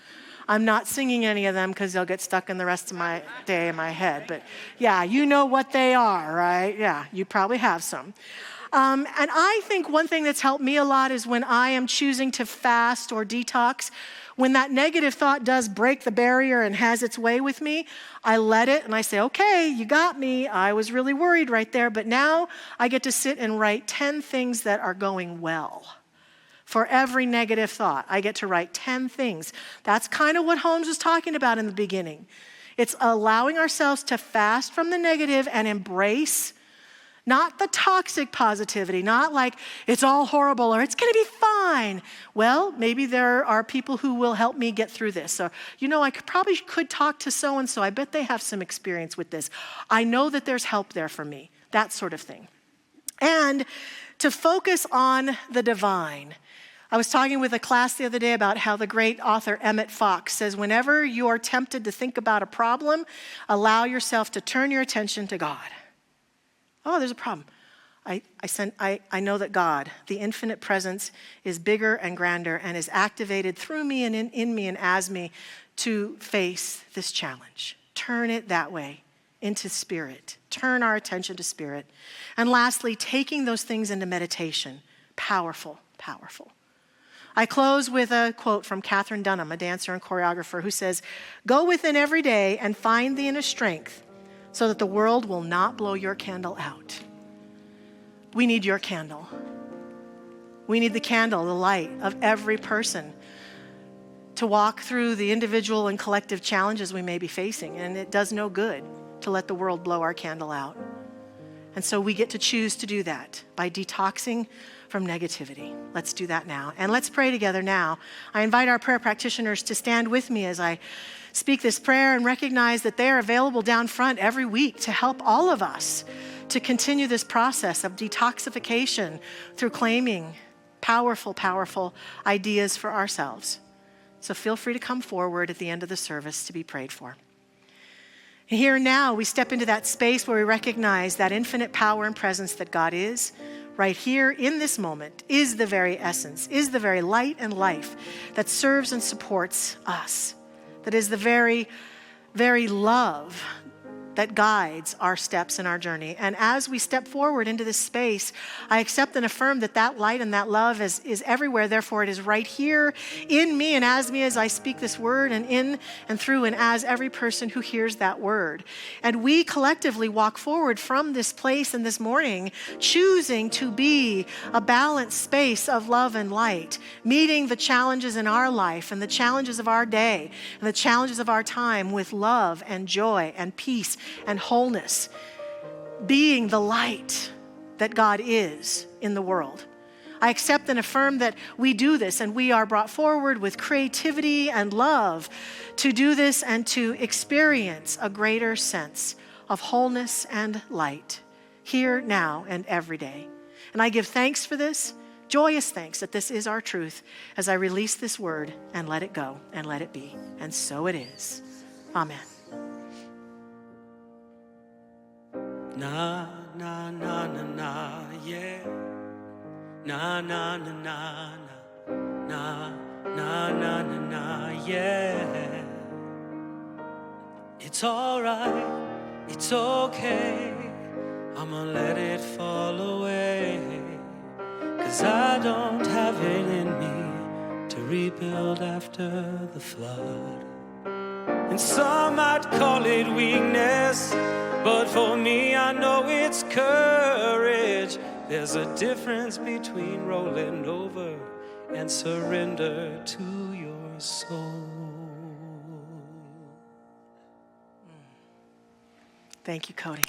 I'm not singing any of them because they'll get stuck in the rest of my day in my head. But yeah, you know what they are, right? Yeah, you probably have some. And I think one thing that's helped me a lot is when I am choosing to fast or detox, when that negative thought does break the barrier and has its way with me, I let it and I say, okay, you got me. I was really worried right there, but now I get to sit and write 10 things that are going well. For every negative thought, I get to write 10 things. That's kind of what Holmes was talking about in the beginning. It's allowing ourselves to fast from the negative and embrace not the toxic positivity, not like it's all horrible or it's going to be fine. Well, maybe there are people who will help me get through this. So, I probably could talk to so-and-so. I bet they have some experience with this. I know that there's help there for me, that sort of thing. And to focus on the divine. I was talking with a class the other day about how the great author Emmett Fox says, whenever you are tempted to think about a problem, allow yourself to turn your attention to God. Oh, there's a problem. I know that God, the infinite presence, is bigger and grander and is activated through me and in me and as me to face this challenge. Turn it that way into spirit. Turn our attention to spirit. And lastly, taking those things into meditation. Powerful, powerful. I close with a quote from Catherine Dunham, a dancer and choreographer, who says, "Go within every day and find the inner strength so that the world will not blow your candle out." We need your candle. We need the candle, the light of every person to walk through the individual and collective challenges we may be facing. And it does no good to let the world blow our candle out. And so we get to choose to do that by detoxing from negativity. Let's do that now. And let's pray together now. I invite our prayer practitioners to stand with me as I speak this prayer and recognize that they are available down front every week to help all of us to continue this process of detoxification through claiming powerful, powerful ideas for ourselves. So feel free to come forward at the end of the service to be prayed for. Here now, we step into that space where we recognize that infinite power and presence that God is. Right here in this moment is the very essence, is the very light and life that serves and supports us. That is the very, very love that guides our steps in our journey. And as we step forward into this space, I accept and affirm that that light and that love is everywhere. Therefore, it is right here in me and as I speak this word, and in and through and as every person who hears that word. And we collectively walk forward from this place and this morning, choosing to be a balanced space of love and light, meeting the challenges in our life and the challenges of our day and the challenges of our time with love and joy and peace and wholeness, being the light that God is in the world. I accept and affirm that we do this, and we are brought forward with creativity and love to do this and to experience a greater sense of wholeness and light here, now, and every day. And I give thanks for this, joyous thanks that this is our truth, as I release this word and let it go and let it be. And so it is. Amen. Na, na, na, na, na, yeah. Na, na, na, na, na, na, na, na, na, yeah. It's all right, it's okay. I'ma let it fall away. 'Cause I don't have it in me to rebuild after the flood. And some might call it weakness, but for me, I know it's courage. There's a difference between rolling over and surrender to your soul. Thank you, Cody.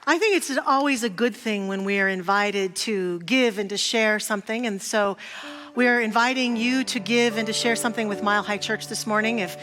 I think it's always a good thing when we are invited to give and to share something. And so we're inviting you to give and to share something with Mile High Church this morning. If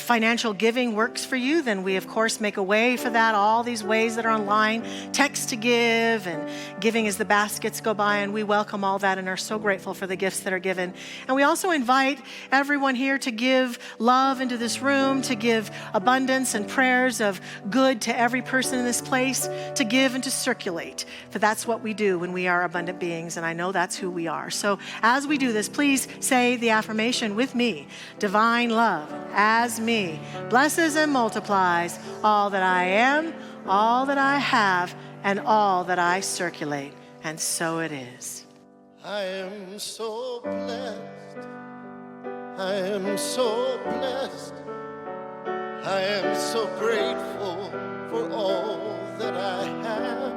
financial giving works for you, then we, of course, make a way for that. All these ways that are online, text to give, and giving as the baskets go by. And we welcome all that and are so grateful for the gifts that are given. And we also invite everyone here to give love into this room, to give abundance and prayers of good to every person in this place, to give and to circulate. For that's what we do when we are abundant beings, and I know that's who we are. So as we do this, please say the affirmation with me. Divine love as me blesses and multiplies all that I am, all that I have, and all that I circulate. And so it is. I am so blessed. I am so blessed. I am so grateful for all that I have.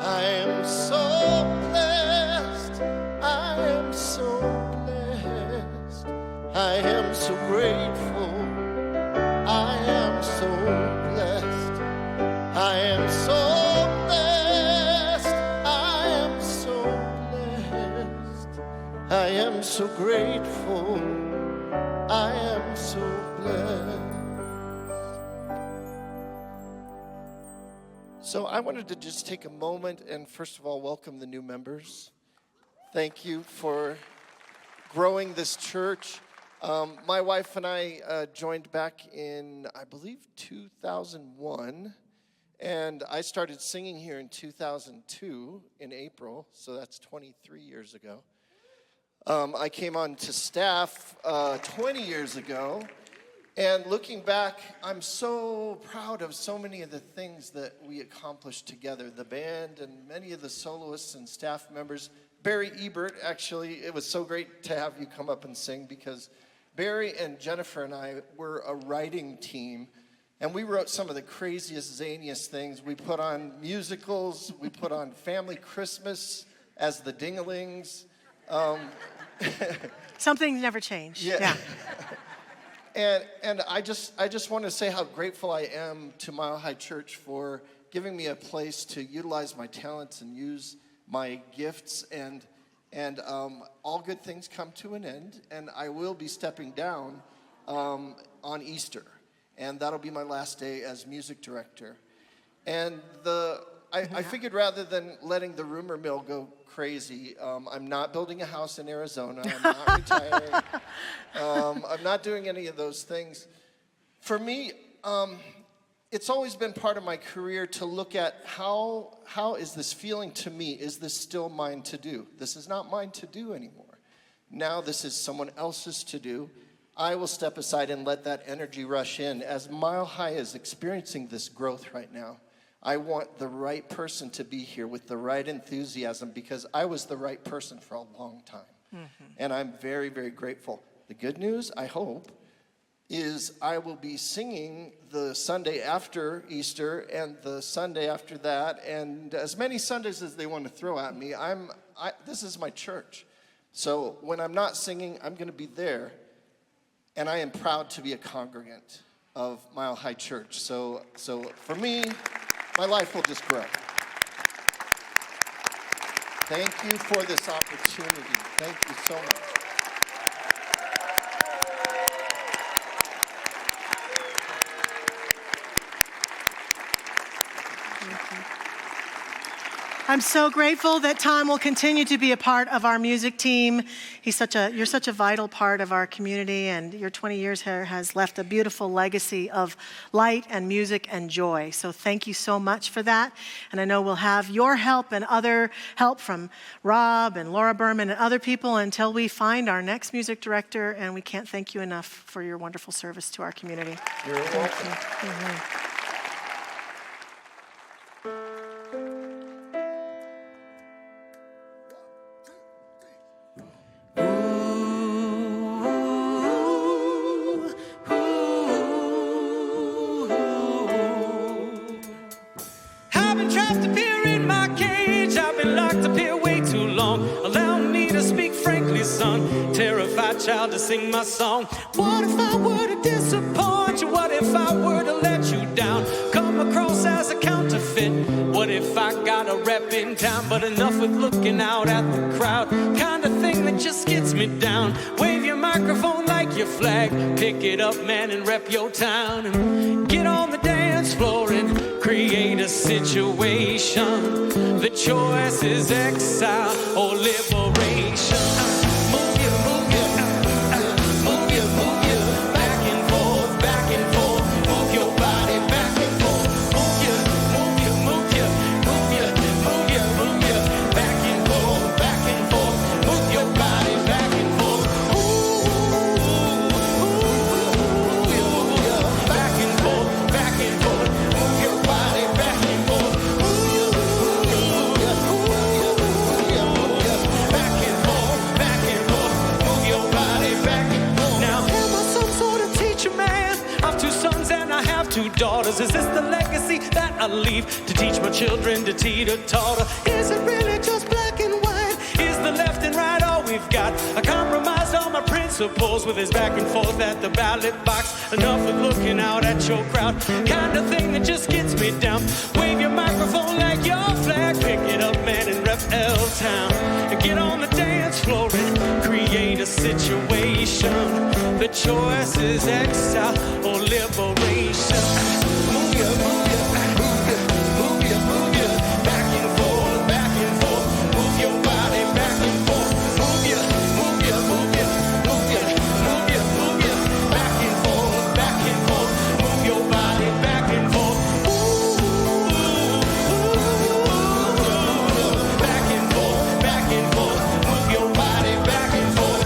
I am so blessed. I am so blessed. I am so grateful. I am so blessed. I am so blessed. I am so blessed. I am so grateful. I am so blessed. So I wanted to just take a moment and first of all welcome the new members. Thank you for growing this church. My wife and I joined back in, I believe, 2001. And I started singing here in 2002 in April, so that's 23 years ago. I came on to staff 20 years ago. And looking back, I'm so proud of so many of the things that we accomplished together. The band and many of the soloists and staff members. Barry Ebert, actually, it was so great to have you come up and sing because Barry and Jennifer and I were a writing team, and we wrote some of the craziest, zaniest things. We put on musicals, we put on Family Christmas as the Dinglings. Something's never changed. Yeah. And I just want to say how grateful I am to Mile High Church for giving me a place to utilize my talents and use my gifts, and all good things come to an end, and I will be stepping down on Easter, and that'll be my last day as music director. And I figured rather than letting the rumor mill go crazy, I'm not building a house in Arizona, I'm not retiring, I'm not doing any of those things. For me, it's always been part of my career to look at how is this feeling to me? Is this still mine to do? This is not mine to do anymore. Now this is someone else's to do. I will step aside and let that energy rush in. As Mile High is experiencing this growth right now, I want the right person to be here with the right enthusiasm, because I was the right person for a long time. And I'm very, very grateful. The good news, I hope, is I will be singing the Sunday after Easter and the Sunday after that, and as many Sundays as they want to throw at me. This is my church. So when I'm not singing, I'm going to be there, and I am proud to be a congregant of Mile High Church. So for me, my life will just grow. Thank you for this opportunity. Thank you so much. I'm so grateful that Tom will continue to be a part of our music team. You're such a vital part of our community, and your 20 years here has left a beautiful legacy of light and music and joy. So thank you so much for that. And I know we'll have your help and other help from Rob and Laura Berman and other people until we find our next music director, and we can't thank you enough for your wonderful service to our community. You're welcome. I've been trapped up here in my cage. I've been locked up here way too long. Allow me to speak frankly, son. Terrified child to sing my song. What if I were to disappoint you? What if I were to let you down? Come across as a counterfeit. What if I got a rep in town? But enough with looking out at the crowd. Kind of thing that just gets me down. Wave your microphone like your flag. Pick it up, man, and rep your town. And get on the dance floor and create a situation. The choice is exile or liberation. Move you, move you, move you, move you, back and forth, back and forth. Move your body back and forth. Move you, move you, move you, move you, move you, move you, back and forth, back and forth. Move your body back and forth. Ooh, back and forth, back and forth. Move your body back and forth. Back and forth, back and forth. Move your body back and forth. Now, am I some sort of teacher, man? I've 2 sons and I have 2 daughters. Is this the legacy that I leave to teach my children to teeter-totter? Is it really just black and white? Is the left and right all we've got? I compromised all my principles with his back and forth at the ballot box. Enough with looking out at your crowd. Kind of thing that just gets me down. Wave your microphone like your flag. Pick it up, man, and rep L-Town. And get on the dance floor and create a situation. The choice is exile or liberation. Move ya, move ya, move ya, move ya, move ya, back and forth, back and forth. Move your body back and forth. Move ya, move ya, move ya, move ya, move ya, move ya, back and forth, back and forth. Move your body back and forth. Back and forth, back and forth. Move your body back and forth.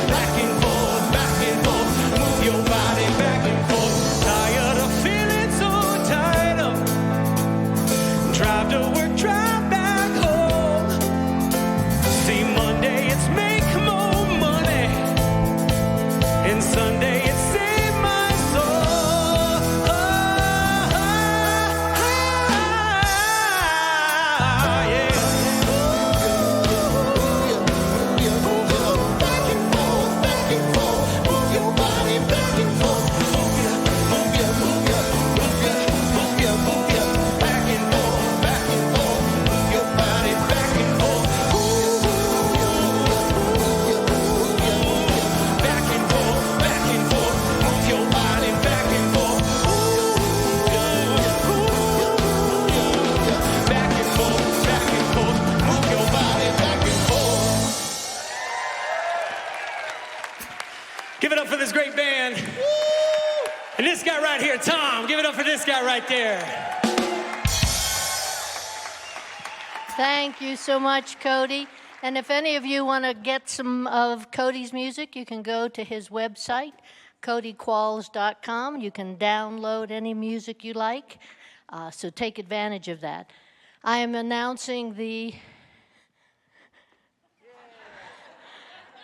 Back and forth, back and forth. Move your body back and forth. Tired of feeling so tired of. Drive to work, drive back home. See, Monday it's make more money, and Sunday it's save my soul. Yeah. Back and forth, back and forth. Move your body back and forth. Move ya, move ya, move ya, move ya, move ya, move ya, back and forth, back and forth. Move your body back and forth. Back and forth, back and forth. Move your body back and forth. Back and forth, back and forth. Move your body back and forth. Give it up for this great band. And this guy right here, Tom. Give it up for this guy right there. Thank you so much, Cody. And if any of you want to get some of Cody's music, you can go to his website, codyqualls.com. You can download any music you like, so take advantage of that. I am announcing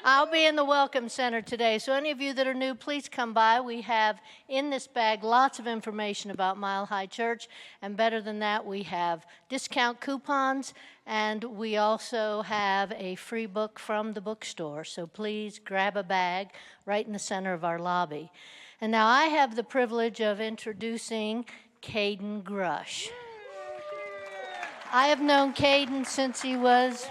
I'll be in the Welcome Center today, so any of you that are new, please come by. We have in this bag lots of information about Mile High Church, and better than that, we have discount coupons, and we also have a free book from the bookstore, so please grab a bag right in the center of our lobby. And now I have the privilege of introducing Caden Grush. I have known Caden since he was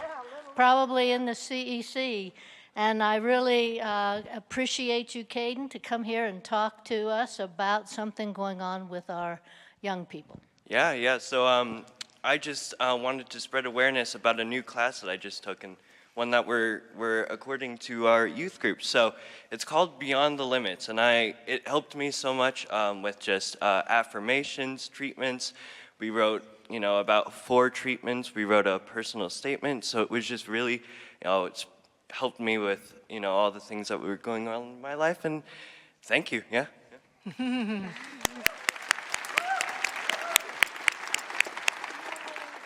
probably in the CEC, and I really appreciate you, Caden, to come here and talk to us about something going on with our young people. Yeah. So I just wanted to spread awareness about a new class that I just took, and one that we're according to our youth group. So it's called Beyond the Limits, and it helped me so much with just affirmations, treatments. We wrote, about 4 treatments. We wrote a personal statement. So it was just really, it's helped me with, all the things that were going on in my life, and thank you, yeah.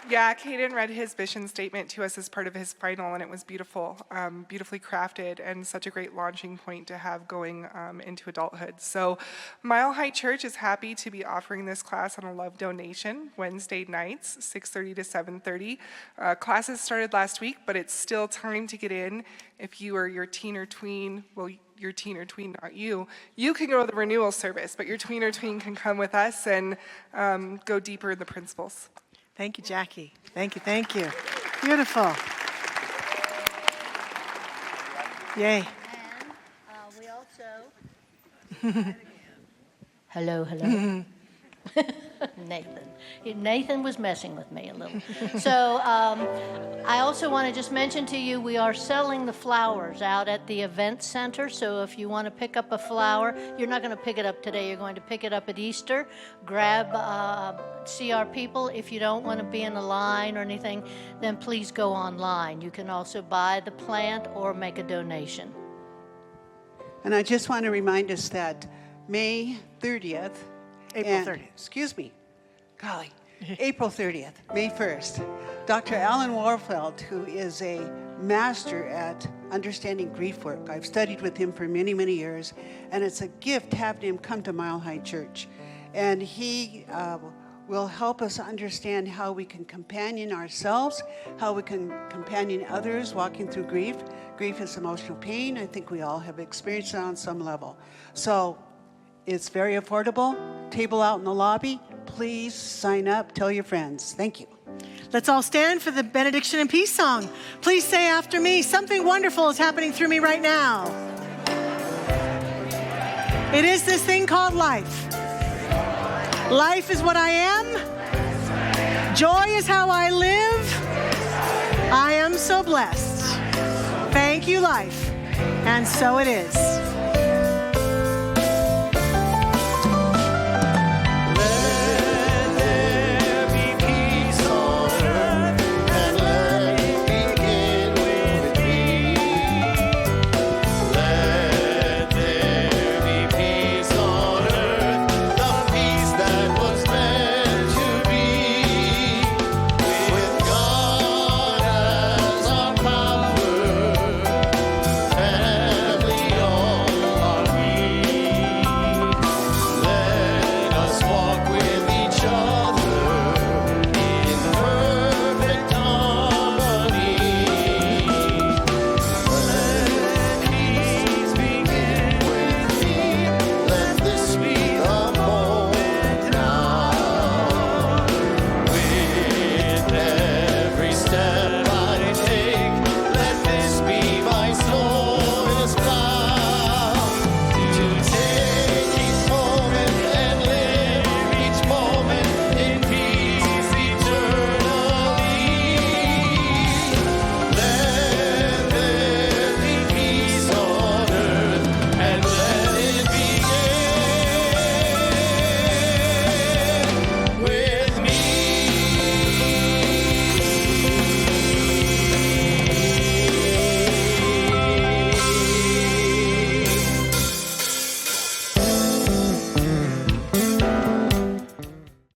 Yeah, Caden read his vision statement to us as part of his final, and it was beautiful, beautifully crafted, and such a great launching point to have going into adulthood. So Mile High Church is happy to be offering this class on a love donation Wednesday nights, 6:30 to 7:30. Classes started last week, but it's still time to get in. If you are your teen or tween, your teen or tween, not you can go to the renewal service, but your tween or tween can come with us and go deeper in the principles. Thank you, Jackie. Thank you. Beautiful. Yay. And we also... Hello. Nathan was messing with me a little. So I also want to just mention to you, we are selling the flowers out at the event center. So if you want to pick up a flower, you're not going to pick it up today. You're going to pick it up at Easter. See our people. If you don't want to be in a line or anything, then please go online. You can also buy the plant or make a donation. And I just want to remind us that May 30th, April 30th. Excuse me. Golly. April 30th, May 1st. Dr. Alan Warfeld, who is a master at understanding grief work. I've studied with him for many, many years, and it's a gift having him come to Mile High Church. And he will help us understand how we can companion ourselves, how we can companion others walking through grief. Grief is emotional pain. I think we all have experienced it on some level. So it's very affordable. Table out in the lobby. Please sign up. Tell your friends. Thank you. Let's all stand for the benediction and peace song. Please say after me, something wonderful is happening through me right now. It is this thing called life. Life is what I am. Joy is how I live. I am so blessed. Thank you, life. And so it is.